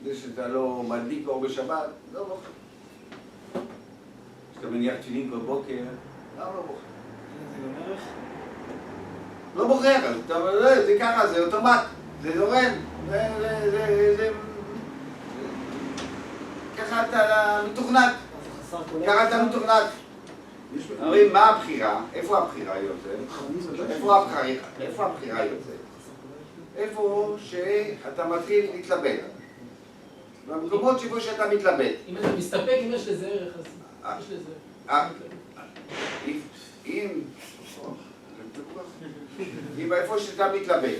זה שאתה לא מדליק אור בשבת, לא בוחר. שאתה מניח תפילין כל בוקר, לא בוחר. לא בוחר, זה ככה, זה אוטומט, זה זורם, ככה אתה מתוכנת, ככה אתה מתוכנת. אומרים, מה הבחירה? איפה הבחירה יוצאת? איפה הבחירה יוצאת? איפה שאתה מתחיל להתלבט. במקומות שבו שאתה מתלבט. אם אתה מסתפק, אם יש לזה ערך, אז יש לזה ערך. אם איפה שאתה מתלבט,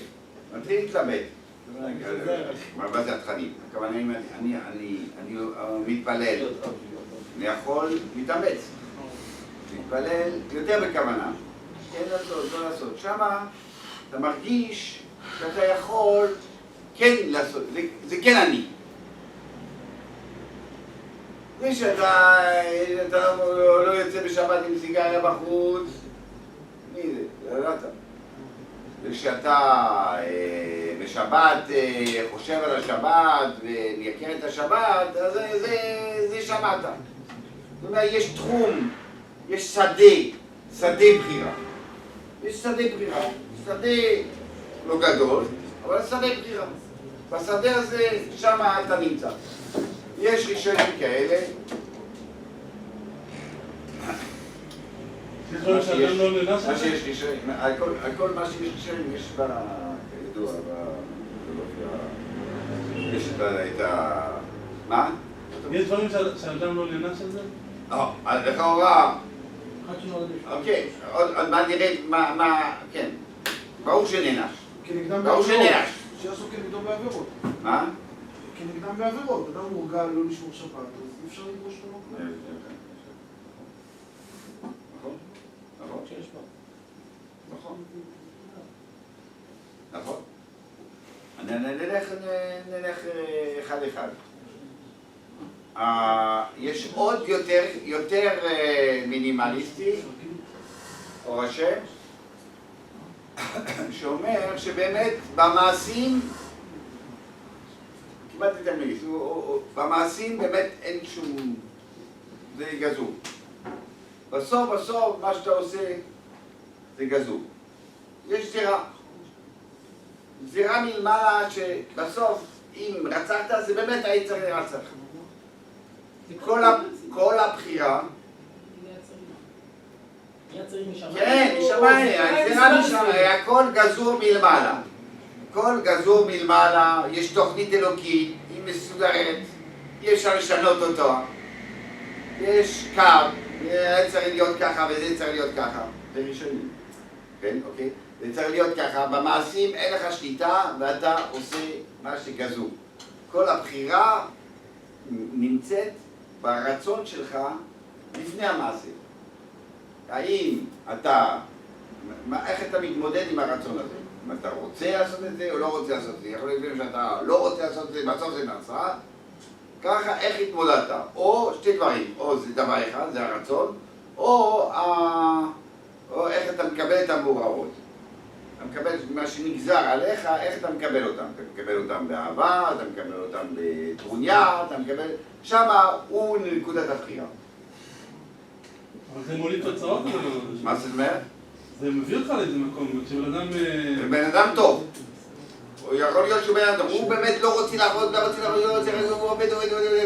מתחיל להתלבט. מה זה התכנים? הכוונה אם אני מתפלל, אני יכול להתאמץ. להתפלל יותר בכוונה. כן לעשות, לא לעשות. שמה אתה מרגיש שאתה יכול כן לעשות, זה כן אני. זה שאתה לא יוצא בשבת עם סיגריה בחוץ, מי זה? זה לא אתה. וכשאתה בשבת חושב על השבת ומייקר את השבת, אז זה שמעת. זאת אומרת, יש תחום, יש שדה בחירה. יש שדה בחירה. שדה לא גדול, אבל שדה בחירה. בשדה הזה, שם אתה נמצא. יש ראשונים כאלה. מה שיש ראשונים, על כל מה שיש ראשונים יש כידוע, יש את ה... מה? יש דברים שהאדם לא נהנה של זה? לכאורה, אוקיי, עוד מה נראה, כן. ברור שנענש. כנגדם ברור שנענש. שיעשו כנגדם בעבירות. מה? כנגדם בעבירות. אדם מורגל לא לשמור שבת, אז אי אפשר לדרוש לו מקום. נכון. נכון. נכון. נלך אחד אחד. יש עוד יותר מינימליסטי, אור השם, שאומר שבאמת במעשים, כמעט תמיד, במעשים באמת אין שום, זה גזור. בסוף מה שאתה עושה זה גזור. יש זירה מלמעלה שבסוף אם רצחת זה באמת היית צריך לרצח. כל הבחירה, כן, משמיים, הכל גזור מלמעלה. הכל גזור מלמעלה, יש תוכנית אלוקית, היא מסודרת, אי אפשר לשנות אותו. יש קו, זה צריך להיות ככה וזה צריך להיות ככה. זה ראשונים, כן, אוקיי? זה צריך להיות ככה, במעשים אין לך שליטה ואתה עושה מה שגזור. כל הבחירה נמצאת ברצון שלך לפני המעשה. האם אתה, איך אתה מתמודד עם הרצון הזה? אם אתה רוצה לעשות את זה או לא רוצה לעשות את זה? יכול להיות שאתה לא רוצה לעשות את זה, בסוף זה נעשה. ככה, איך התמודדת? או שתי דברים, או זה דבר אחד, זה הרצון, או איך אתה מקבל את המעורבות. אתה מקבל מה שנגזר עליך, איך אתה מקבל אותם? אתה מקבל אותם באהבה, אתה מקבל אותם בטרוניה, אתה מקבל... שמה הוא נקודת הבחירה. אבל זה מוליד תוצאות? מה זאת אומרת? זה מביא אותך לאיזה מקום, כשבן אדם... זה בן אדם טוב. הוא יכול להיות שהוא בן אדם, הוא באמת לא רוצה לעבוד, הוא עובד,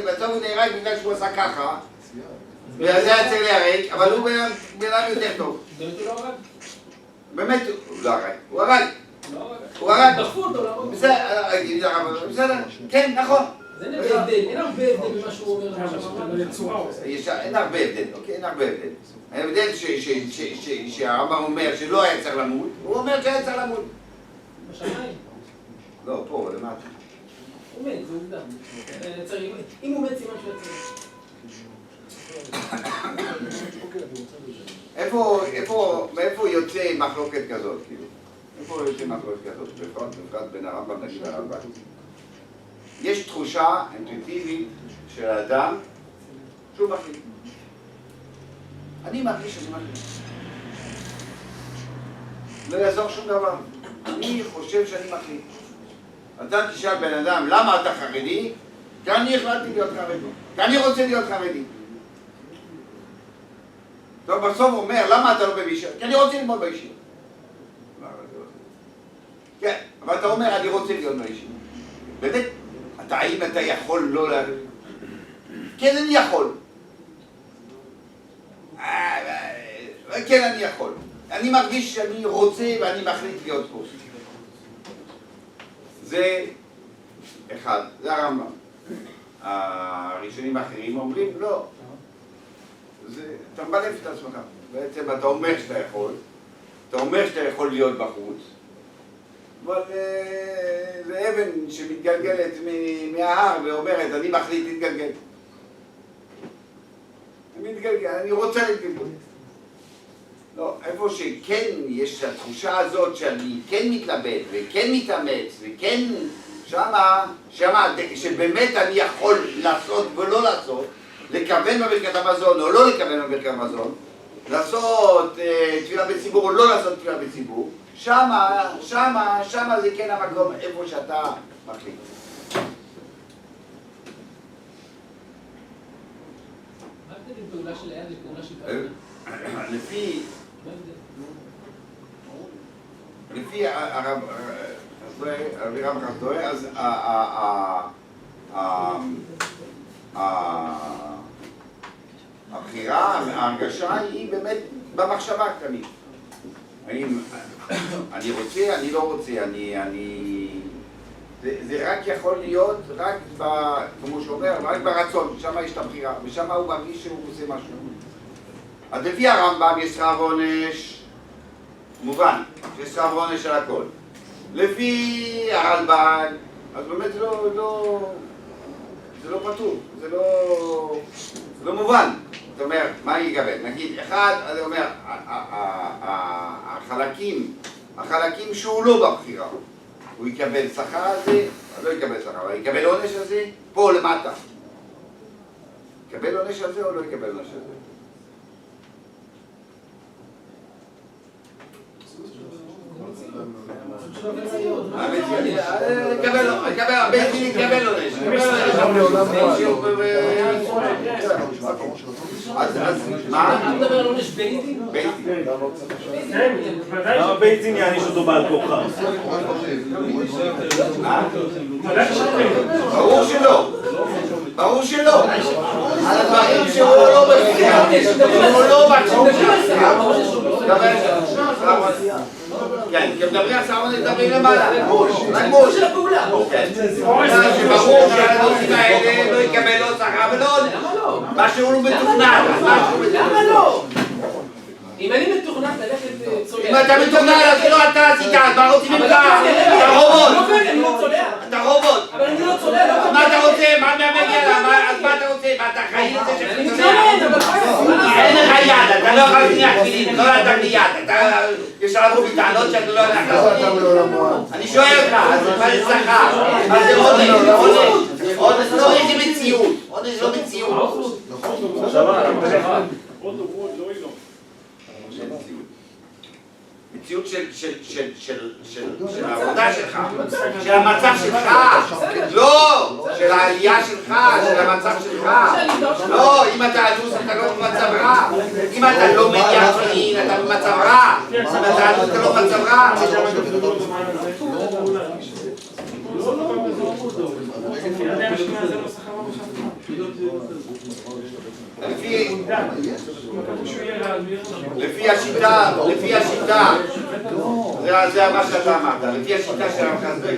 בסוף הוא נהרג בגלל שהוא עשה ככה, ואז זה היה צריך להרג, אבל הוא בן אדם יותר טוב. באמת הוא לא הרג, הוא הרג. הוא הרג. דחפו אותו להרוג. בסדר, כן, נכון. אין הרבה הבדל במה שהוא אומר לצורה. אין הרבה הבדל, אוקיי? אין הרבה הבדל. ההבדל שהרמב"ם אומר שלא היה צריך למות, הוא אומר שהיה צריך למות. בשמיים. לא, פה, למטה. הוא מת, זה עובדה. אם הוא מת, סימן שהוא יצא. מאיפה יוצא מחלוקת כזאת, כאילו? איפה יוצא מחלוקת כזאת? בפרט בין הרמב"ם נגיד הרמב"ם. יש תחושה אינטואיטיבית של האדם שהוא מחליט. אני מרגיש שאני מחליט. לא יעזור שום דבר. אני חושב שאני מחליט. אתה תשאל בן אדם, למה אתה חרדי? כי אני החלטתי להיות חרדי. כי אני רוצה להיות חרדי. טוב, בסוף הוא אומר, למה אתה לא בישיבה? כי אני רוצה ללמוד בישיבה. כן, אבל אתה אומר, אני רוצה להיות בישיבה. באמת, האם אתה יכול לא לה... כן, אני יכול. כן, אני יכול. אני מרגיש שאני רוצה ואני מחליט להיות פה. זה אחד, זה הרמב"ם. הראשונים האחרים אומרים, לא. אתה מבלף את עצמך. בעצם אתה אומר שאתה יכול. אתה אומר שאתה יכול להיות בחוץ. אבל זה אבן שמתגלגלת מההר ואומרת, אני מחליט להתגלגל. אני מתגלגל, אני רוצה להתגלגל. לא, איפה שכן יש את התחושה הזאת שאני כן מתלבט וכן מתאמץ וכן שמה שבאמת אני יכול לעשות ולא לעשות, לכוון בברכת המזון או לא לכוון בברכת המזון, לעשות תפילה בציבור או לא לעשות תפילה בציבור, שמה זה כן המקום איפה שאתה מחליט. מה הבדל פעולה של היד לפעולה של כוונה? לפי הרב חסדוי, אז הבחירה, ההרגשה היא באמת במחשבה תמיד. אני רוצה, אני לא רוצה, זה רק יכול להיות, רק, כמו שאומר, רק ברצון, שם יש את הבחירה, ושם הוא מרגיש שהוא עושה משהו. אז לפי הרמב"ם יש שכר ועונש, מובן, יש שכר ועונש על הכל. לפי הרלב"ג, אז באמת זה לא פתור, זה לא מובן. זאת אומרת, מה ייגבל? נגיד, אחד, אני אומר, החלקים שהוא לא בבחירה, הוא יקבל שכר על זה, לא יקבל שכר, אבל יקבל עונש על זה, פה למטה. יקבל עונש על זה או לא יקבל עונש על זה? בית דין יקבל עונש. אז מה? אתה מדבר על עונש בית דין? בית דין. למה בית דין יעניש אותו בעל כורחם? ברור שלא. ברור שלא. על הדברים שהוא לא בבחירה. הוא לא בבחירה. כן, כי מדברים על סערון לדברים למעלה. לגמוש. שברור שהנושאים האלה לא יקבל לא שכר ולא עונש. מה שהוא לא מתוכנן. למה לא? אם אני מתוכנן ללכת צולע... אם אתה מתוכנן אז לא אתה עשית, מה רוצים ממך? אתה רובוט. אני לא צולע. אתה רובוט. אבל אני לא צולע. מה אתה רוצה? מה מגיע לה? אז מה אתה רוצה? מה אתה חי לזה שאתה צולע? אין לך יד, אתה לא יכול להניח תפילין, לא נתן לי יד. יש עליו בטענות שאתה לא הולך לעשות. אני שואל אותך, אז מה זה שכר? מה זה עונש? עונש לא איזה מציאות. עונש לא מציאות. מציאות של העבודה שלך, של המצב שלך, לא, של העלייה שלך, של המצב שלך, לא, אם אתה עלוס אתה לא במצב רע, אם אתה לא מגיע פלין אתה במצב רע, אם אתה עלוס אתה לא במצב רע. לפי השיטה, זה מה שאתה אמרת, לפי השיטה של המחזר,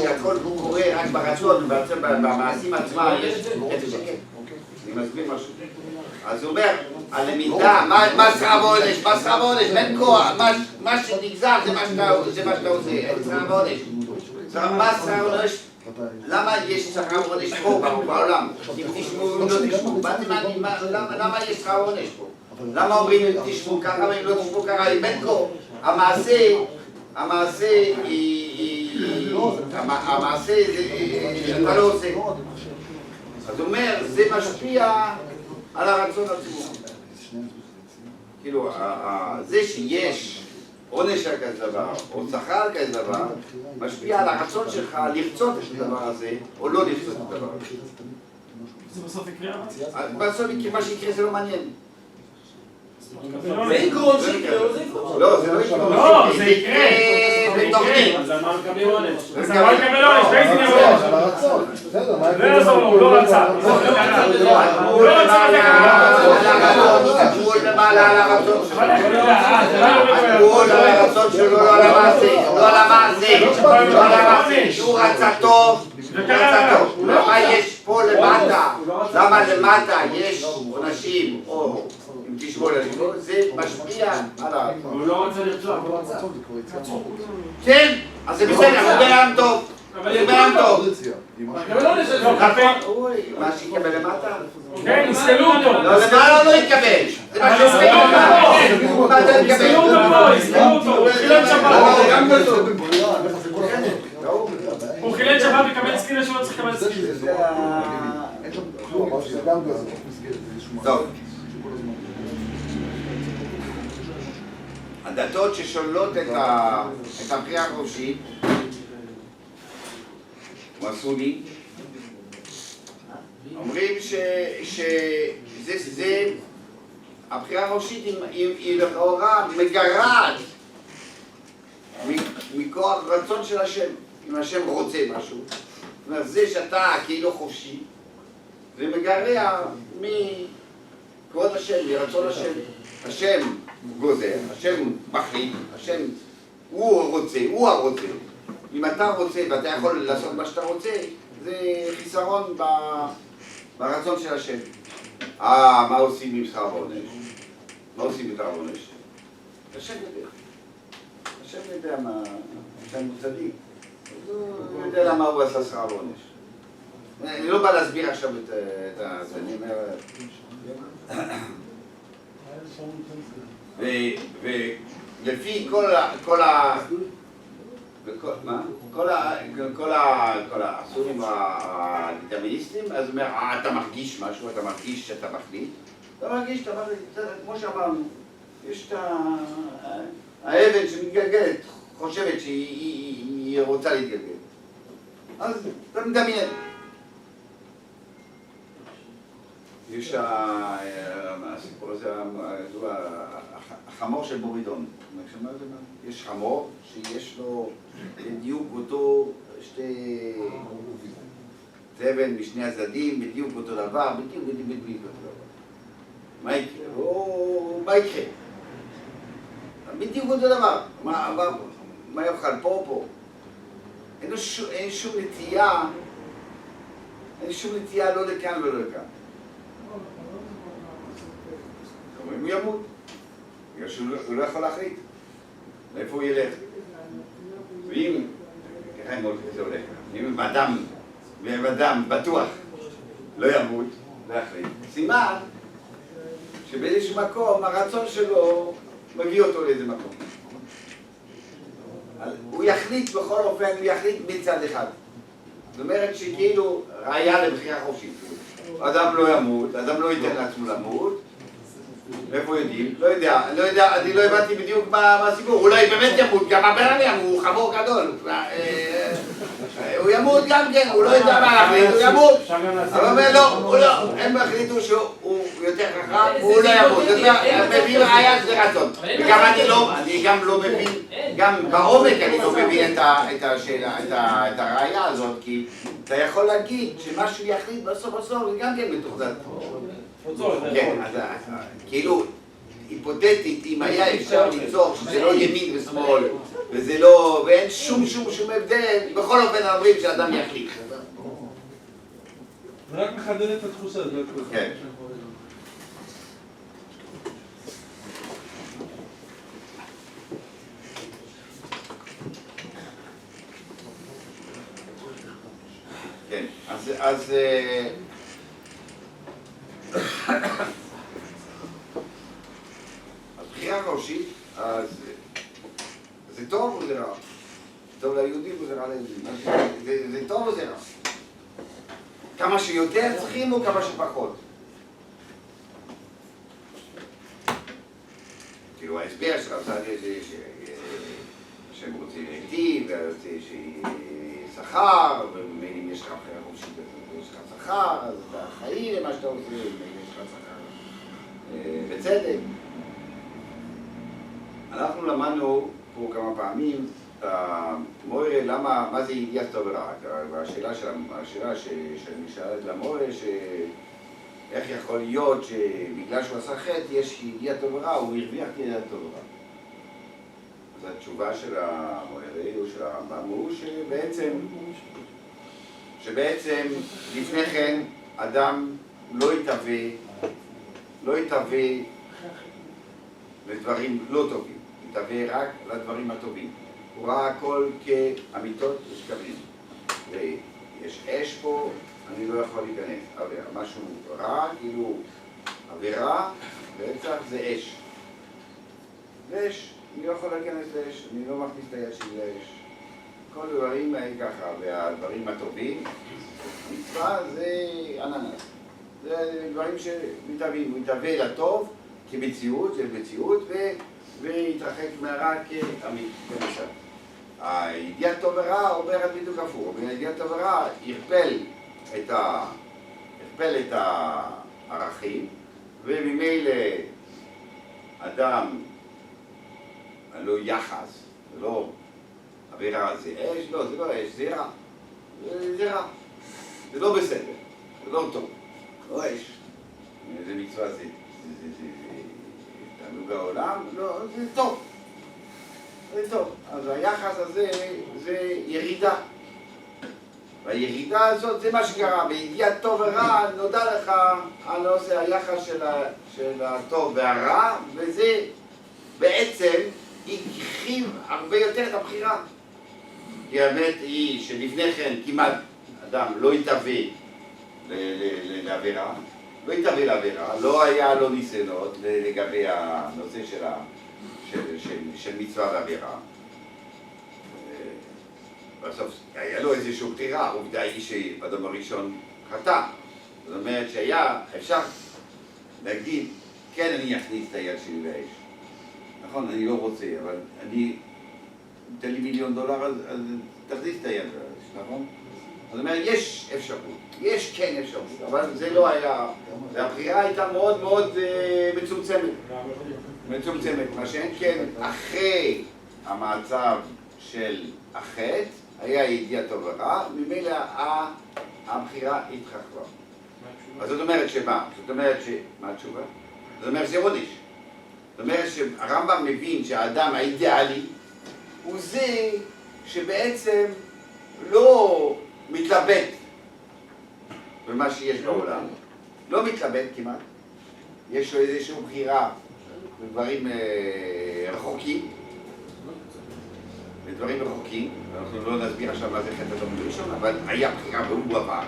שהכל קורה רק ברצון, במעשים עצמם, יש איזה שקט. אני מסביר משהו. אז הוא אומר, הלמידה, מה שכר ועונש? מה שכר ועונש? בין כוח, מה שנגזר זה מה שאתה עושה, אין שכר ועונש. מה שכר ועונש? למה יש שכר ועונש פה בעולם? אם תשמעו, אם לא תשמעו, למה יש שכר ועונש פה? למה אומרים אם תשמעו ככה ואם לא תשמעו ככה? בין כה, המעשה אתה לא עושה. אז הוא אומר, זה משפיע על הרצון הציבור. כאילו, זה שיש עונש על כזה דבר, או שכר על כזה דבר, משפיע על הרצון שלך לרצות את הדבר הזה, או לא לרצות את הדבר הזה. זה בסוף יקרה? בסוף מה שיקרה זה לא מעניין. זה עקרון שיקרה או זה עקרון? לא, זה לא יקרה. לא, זה יקרה. בתוכנית. אז על מה מקבל עונש? אז על מה מקבל עונש? באיזה דין יבוא? לא יעזור לו, הוא לא רצה. הוא לא רצה הגבול למעלה על הרצון שלו. הגבול על הרצון שלו, לא על המעשה. לא על המעשה. לא על המעשה. הוא רצה טוב. למה יש פה למטה? למה למטה יש עונשים או אם תשמור על הלימוד? זה משפיע על ה... הוא לא רוצה לרצוח. כן, אז זה בסדר, הוא בן טוב. הוא בן טוב. מה שיקבל למטה? כן, יסללו אותו. לא, למעלה לא יקבל. זה מה שיסללו אותו. מה אתה יקבל? יסללו אותו, יסללו אותו. הוא חילן שבת. הוא חילן שבת וקבל סקילה שלא צריך לקבל סקילה. טוב. הדתות ששוללות את הבחירה החופשית, כמו הסוני, אומרים שזה הבחירה החופשית היא לכאורה מגרעת מכוח רצון של השם. אם השם רוצה משהו, זאת אומרת, זה שאתה כאילו חופשי, זה מגרע מכבוד השם, מרצון השם. השם גוזר, השם מחליט, השם הוא רוצה, הוא הרוצה. אם אתה רוצה ואתה יכול לעשות מה שאתה רוצה, זה חיסרון ברצון של השם. מה עושים עם שכר ועונש? מה עושים את העונש? השם יודע. השם יודע מה... השם הוא צדיק. הוא יודע למה הוא עשה שכר עונש. אני לא בא להסביר עכשיו את זה, אני אומר... ולפי כל הסורים הדטרמיניסטים, אז הוא אומר, אתה מרגיש משהו, אתה מרגיש שאתה מחליט. אתה מרגיש, כמו שאמרנו, יש את האבן שמתגלגלת, חושבת שהיא רוצה להתגלגל. אז אתה מדמיין. יש הסיפור הזה, החמור של בורידון. יש חמור שיש לו בדיוק אותו שתי זבן משני הצדדים, בדיוק אותו דבר, בדיוק אותו דבר. מה יקרה? מה יקרה? בדיוק אותו דבר. מה יאכל פה? אין שום נטייה לא לכאן ולא לכאן. הוא ימות, בגלל שהוא לא יכול להחליט לאיפה הוא ילך. ואם, ככה זה הולך, אם אדם בטוח לא ימות, להחליט, סימן שבאיזשהו מקום הרצון שלו מביא אותו לאיזה מקום. הוא יחליט בכל אופן, הוא יחליט מצד אחד. זאת אומרת שכאילו ראיה לבחירה חופשית. אדם לא ימות, אדם לא ייתן לעצמו למות. איפה יודעים? לא יודע, אני לא הבנתי בדיוק מה הסיפור. אולי באמת ימות, גם הבן אדם הוא חמור גדול. הוא ימות גם כן, הוא לא יודע מה להחליט, הוא ימות. אבל הוא אומר לא, הם החליטו שהוא יותר חכם, הוא לא ימות. הם מביאים ראיה שזה רצון. וגם אני גם לא מבין, גם בעומק אני לא מבין את השאלה, את הראיה הזאת, כי אתה יכול להגיד שמשהו יחליט בסוף זה גם כן מתוחזק. כן, אז כאילו, היפותטית, אם היה אפשר ליצור שזה לא ימין ושמאל, וזה לא, ואין שום הבדל, בכל אופן אומרים שאדם יחליט. זה רק מחדד את התחושה, זה הכל. כן. כן, אז בחירה חופשית, אז זה טוב או זה רע? זה טוב ליהודים או זה רע ליהודים? זה טוב או זה רע? כמה שיותר צריכים או כמה שפחות? כאילו ההסבר של הרצאה זה שהם רוצים להיטיב, ורוצים שיהיה שכר, ואם יש לך בחירה חופשית ויש לך שכר, אז אתה אחראי למה שאתה רוצה, ואם יש לך שכר בצדק. אנחנו למדנו פה כמה פעמים, מוירה, מה זה ידיעת טוב ורע? והשאלה שאני שאלת למוירה, איך יכול להיות שבגלל שהוא עשה חטא יש ידיעת טוב ורע, הוא הרוויח ידיעת טוב ורע. אז התשובה של המוירה או של הרמב"ם הוא שבעצם לפני כן אדם לא יתהווה לדברים לא טובים. יתהווה רק לדברים הטובים. הוא ראה הכל כאמיתות ושקרים. ויש אש פה, אני לא יכול להיכנס. אבל משהו רע, כאילו עבירה, רצח זה אש. ואש, אני לא יכול להיכנס לאש, אני לא מכניס את היד שלי לאש. כל הדברים האלה ככה, והדברים הטובים, המצווה זה אננס. זה דברים שמתהווים, הוא יתהווה לטוב כמציאות, זה מציאות, ויתרחק מהרע כאמית, למשל. הידיעת טוב ורע אומרת בדיוק הפוך, הידיעת טוב ורע יכפל את הערכים, וממילא אדם, לא יחס, זה לא עבירה, זה אש, לא, זה לא אש, זה רע. זה רע. זה לא בסדר, זה לא טוב, לא אש. זה מצווה, זה תענוג העולם, לא, זה טוב. זה טוב. אז היחס הזה זה ירידה. והירידה הזאת זה מה שקרה, בידיעת טוב ורע נודע לך הנושא, היחס של הטוב והרע, וזה בעצם הרחיב הרבה יותר את הבחירה. כי האמת היא שלפני כן כמעט אדם לא התהווה לעבירה, לא היה לו ניסיונות לגבי הנושא של מצווה ועבירה. בסוף היה לו איזושהי בחירה, העובדה היא שאדם הראשון חטא. זאת אומרת שהיה אפשר להגיד, כן אני אכניס את היד שלי לאש. נכון, אני לא רוצה, אבל תן לי $1,000,000 אז תכניס את היד לאש, נכון? זאת אומרת, יש אפשרות, יש כן אפשרות, אבל זה לא היה, והבחירה הייתה מאוד מאוד מצומצמת, מה שאין כן אחרי המצב של החטא, היה ידיעה טוב ורע, ממילא הבחירה התרחבה. אז זאת אומרת שמה? מה התשובה? זאת אומרת שזה עונש. זאת אומרת שהרמב"ם מבין שהאדם האידיאלי הוא זה שבעצם לא מתלבט במה שיש בעולם. לא מתלבט כמעט. יש לו איזושהי בחירה בדברים רחוקים. אנחנו לא נסביר עכשיו מה זה חטא אדם הראשון, אבל היה בחירה והוא עבר.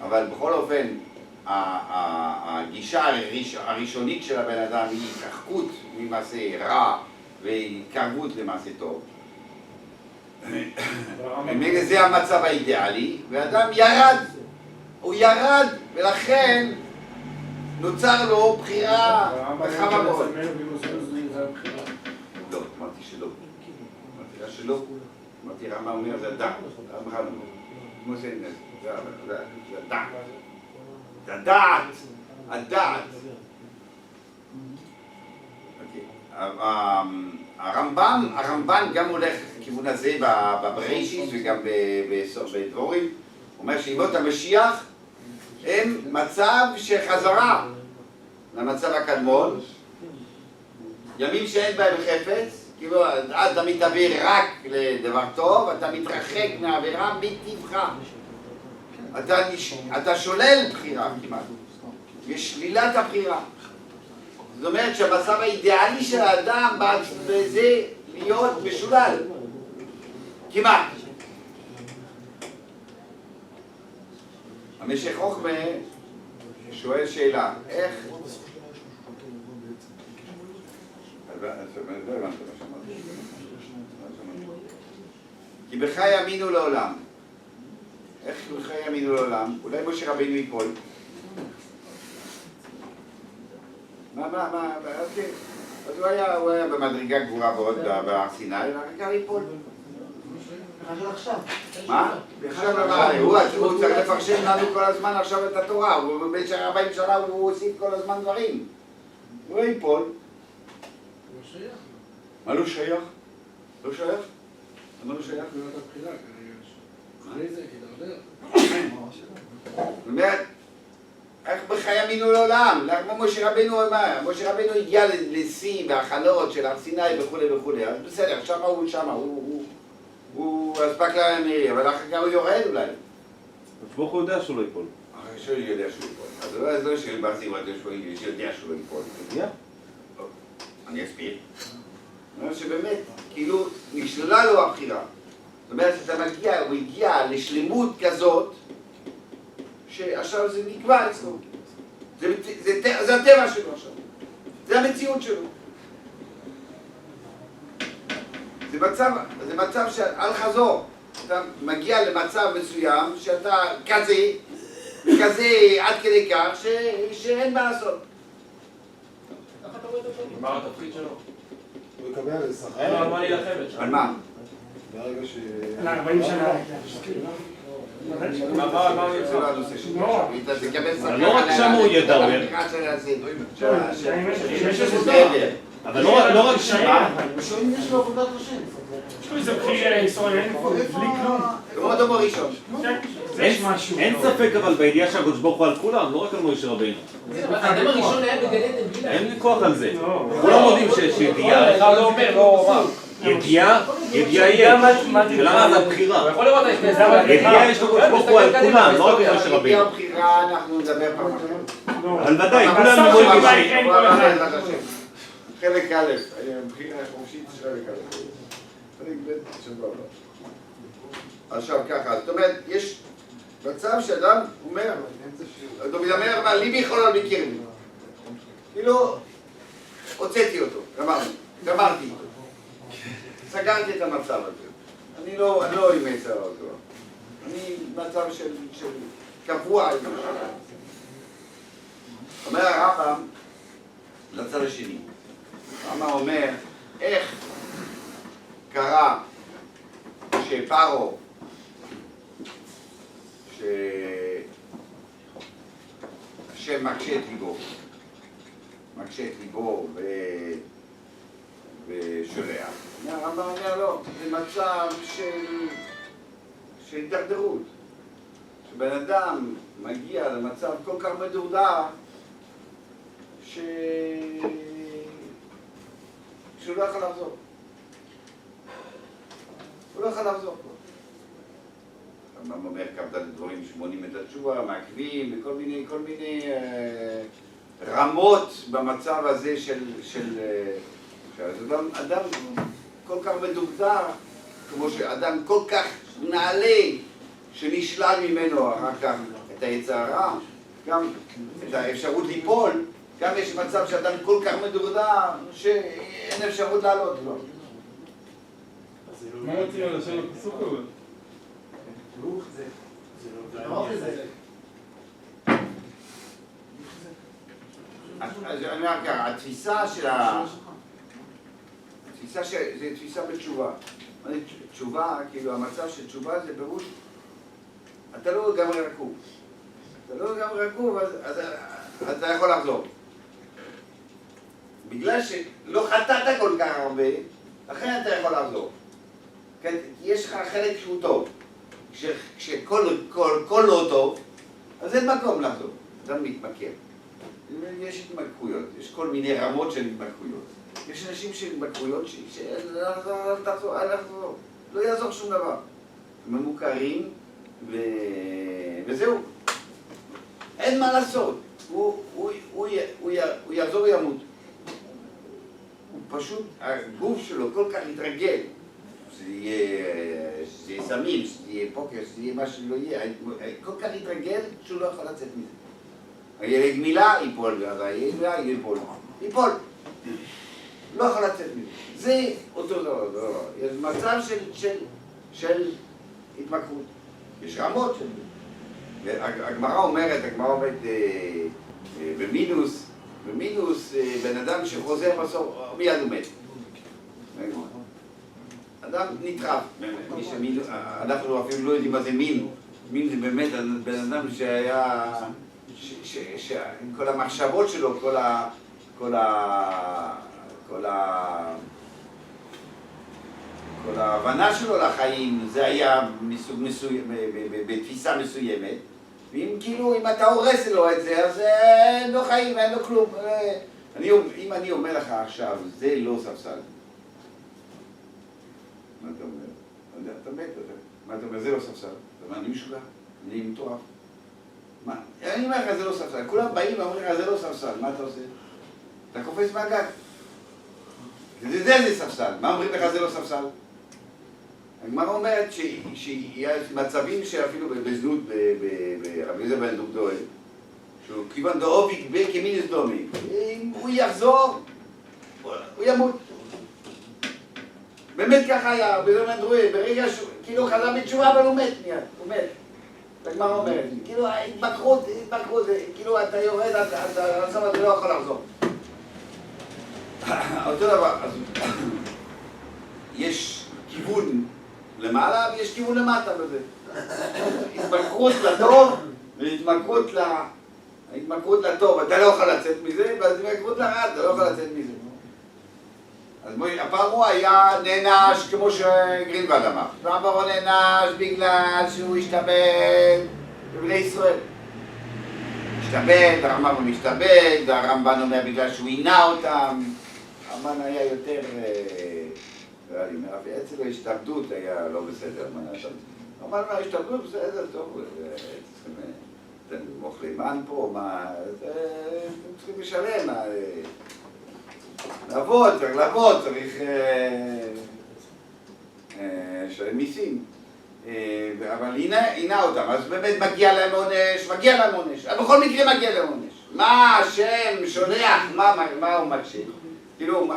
אבל בכל אופן, הגישה הראשונית של הבן אדם היא התרחקות ממעשה רע והתקרבות למעשה טוב. זה המצב האידיאלי, ואדם הוא ירד, ולכן נוצר לו בחירה רחבה מאוד. לא, אמרתי שלא. אמרתי רמה אומר זה הדעת. זה הדעת. הרמב"ן גם הולך לכיוון הזה בבראשית וגם בדבורים. הוא אומר שימות המשיח הם מצב שחזרה למצב הקדמון, ימים שאין בהם חפץ, כאילו אתה מתעבר רק לדבר טוב, אתה מתרחק מהעבירה מטבעך. אתה שולל בחירה כמעט, יש שלילת הבחירה. זאת אומרת שהמצב האידיאלי של האדם זה להיות משולל, כמעט. המשך חוכמה שואל שאלה, איך? לא הבנת מה שאמרתי. כי בך יאמינו לעולם. איך בך יאמינו לעולם? אולי משה רבינו ייפול. אוקיי. אז הוא היה במדרגה גבוהה מאוד בהר סיני, והרגע ייפול. עכשיו. מה? עכשיו מה? הוא צריך לפרשן לנו כל הזמן עכשיו את התורה, במשך 40 שנה הוא הוסיף כל הזמן דברים. הוא לא ייפול. מה לא שייך? לא שייך? למה לא שייך? אחרי זה, זאת אומרת, איך בך יאמינו לעולם? כמו משה רבינו אמר, משה רבינו הגיע לשיא והחלות של הר סיני וכו', אז בסדר, שמה הוא אספק להם, אבל אחר כך הוא יורד אולי. אז ברוך הוא יודע שהוא לא ייפול. אחרי שהוא יודע שהוא ייפול. אז לא שברתי הוא יודע שהוא לא ייפול. אני אסביר. זאת אומרת שבאמת, כאילו, נשללה לו הבחירה. זאת אומרת, הוא הגיע לשלמות כזאת, שעכשיו זה נקבע אצלו. זה הטבע שלו עכשיו. זה המציאות שלו. זה מצב שעל חזור. אתה מגיע למצב מסוים שאתה כזה עד כדי כך שאין מה לעשות. מה התפקיד שלו? הוא יקבל על זה שכר. אין לו על מה להילחם. על מה? ברגע ש... 40 שנה. מה הוא יוצא? זה לא הנושא שלי עכשיו. אתה תקבל שכר. לא רק שם הוא ידבר. אבל לא רק שם. יש לו עבודת השם. יש לו איזה בחירה ישראל, אין בלי כלום. כמו אדם הראשון. אין ספק אבל בידיעה שהקדוש ברוך הוא על כולם, לא רק על משה רבינו. האדם הראשון היה בגן עדן בלי אין לי כוח על זה. כולם יודעים שיש ידיעה. אחד לא אומר, לא אמר. ידיעה ידיעה יש, ולמה זה הבחירה? הוא יכול לראות את זה. ידיעה יש לו ברוך הוא על כולם, לא רק על משה ידיעה רבינו. הבחירה אנחנו נדבר פעם אחרת. אבל ודאי, אבל כולם הסוף מבינים. שלה יקרה עם כל אחד. חלק א', הבחירה חופשית של חלק א'. חלק ב' שבוע הבא. עכשיו ככה, זאת אומרת, יש מצב שאדם אומר, דוד המלך אמר, ליבי חולל בקרבי. כאילו, הוצאתי אותו, גמרתי איתו. סגרתי את המצב הזה. אני לא אימץ אותו. אני במצב של קבוע. אומר הרמב"ם לצד השני. הרמב"ם אומר, איך קרה שפרו, שהשם מקשה את ליבו ושולח. הרמב"ם אומר לא, זה מצב של הידרדרות. שבן אדם מגיע למצב כל כך מדורדר שהוא לא יכול לחזור. הוא לא יכול לחזור פה. הרמב"ם אומר כמה דברים שמונים את התשובה, מעכבים וכל מיני רמות במצב הזה של אדם כל כך מדורדר, כמו שאדם כל כך נעלה שנשלל ממנו אחר כך את היצר הרע, גם את האפשרות ליפול, גם יש מצב שאדם כל כך מדורדר שאין אפשרות לעלות לו. מה רוצים על השם הפסוק הזה? אז אני אומר ככה, התפיסה זה תפיסה בתשובה. תשובה, כאילו המצב של תשובה זה פירוש, אתה לא לגמרי רקוב. אתה לא לגמרי רקוב, אז אתה יכול לחזור. בגלל שלא חטאת כל כך הרבה, לכן אתה יכול לחזור. כן, יש לך חלק שהוא טוב. כשכל לא טוב, אז אין מקום לחזור. אדם מתמכר. יש התמכרויות, יש כל מיני רמות של התמכרויות. יש אנשים של התמכרויות לא יעזור שום דבר. הם ממוכרים וזהו. אין מה לעשות. הוא יעזור וימות. הוא פשוט, הגוף שלו כל כך יתרגל. שזה יהיה סמים, שזה יהיה פוקר, שזה יהיה מה שלא יהיה. כל כך יתרגל שהוא לא יכול לצאת מזה. הילד גמילה ייפול, ואז הילד גמילה ייפול. לא יכול לצאת מזה. זה אותו דבר. יש מצב של התמכרות. יש רמות של זה. הגמרא אומרת במינוס, בן אדם שחוזר בסוף, מיד הוא מת. אדם נטרף. אנחנו אפילו לא יודעים מה זה מין. מין זה באמת בן אדם שהיה... כל המחשבות שלו, כל ההבנה שלו לחיים, זה היה מסוג מסוים, בתפיסה מסוימת. ואם כאילו, אם אתה הורס לו את זה, אז אין לו חיים, אין לו כלום. אם אני אומר לך עכשיו, זה לא ספסל. מה אתה אומר? אתה מת, מה אתה אומר? זה לא ספסל. אתה אומר, אני משוגע, אני מטורף. מה? אני אומר לך, זה לא ספסל. כולם באים ואומרים לך, זה לא ספסל. מה אתה עושה? אתה קופץ מהגג. זה ספסל. מה אומרים לך, זה לא ספסל? הגמרא אומרת שיש מצבים שאפילו בזנות, ברבי יהודה בן דוקדואל, שהוא כיוון דאוב יקבה כמינוס דומי. אם הוא יחזור, הוא ימות. באמת ככה היה, ברגע שהוא כאילו חזר בתשובה, אבל הוא מת מיד, הוא מת. הגמרא אומרת, כאילו ההתמכרות, כאילו אתה יורד, אתה לא יכול לחזור. אותו דבר, אז יש כיוון למעלה ויש כיוון למטה בזה. התמכרות לטוב והתמכרות לטוב, אתה לא יכול לצאת מזה, והתמכרות לרע, אתה לא יכול לצאת מזה. אז הפעם הוא היה נענש כמו שגרינוולד אמר. הפעם הוא נענש בגלל שהוא השתבד בבני ישראל. השתבד, הרמב"ם משתבד, והרמב"ן אומר בגלל שהוא עינה אותם. הרמב"ן היה יותר אצל ההשתעבדות היה לא בסדר, מה נעשה? אמר לו, ההשתעבדות בסדר, טוב, אתם אוכלים מן פה, מה, אתם צריכים לשלם, לעבוד, צריך לעבוד, צריך לשלם מיסים. אבל הנה אותם, אז באמת מגיע להם עונש, אבל בכל מקרה מגיע להם עונש. מה השם שולח, מה הוא מקשה? כאילו,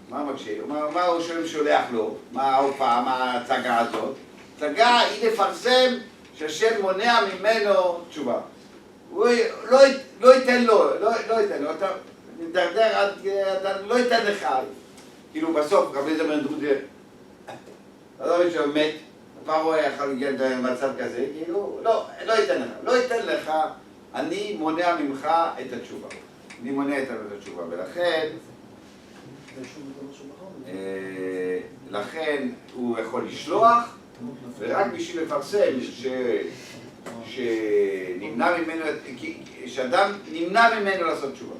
מה מקשה? מה הוא שולח לו? מה ההופעה, מה ההצגה הזאת? הצגה היא לפרסם שהשם מונע ממנו תשובה. הוא לא ייתן לו, אתה מדרדר, לא ייתן לך. כאילו בסוף, רבי זמר דרודר, אתה לא משהו מת, פרעה יכול להגיע למצב כזה, כאילו, לא ייתן לך, אני מונע ממך את התשובה. אני מונע את התשובה, ולכן, לכן הוא יכול לשלוח, ורק בשביל לפרסם שאדם נמנע ממנו לעשות תשובה.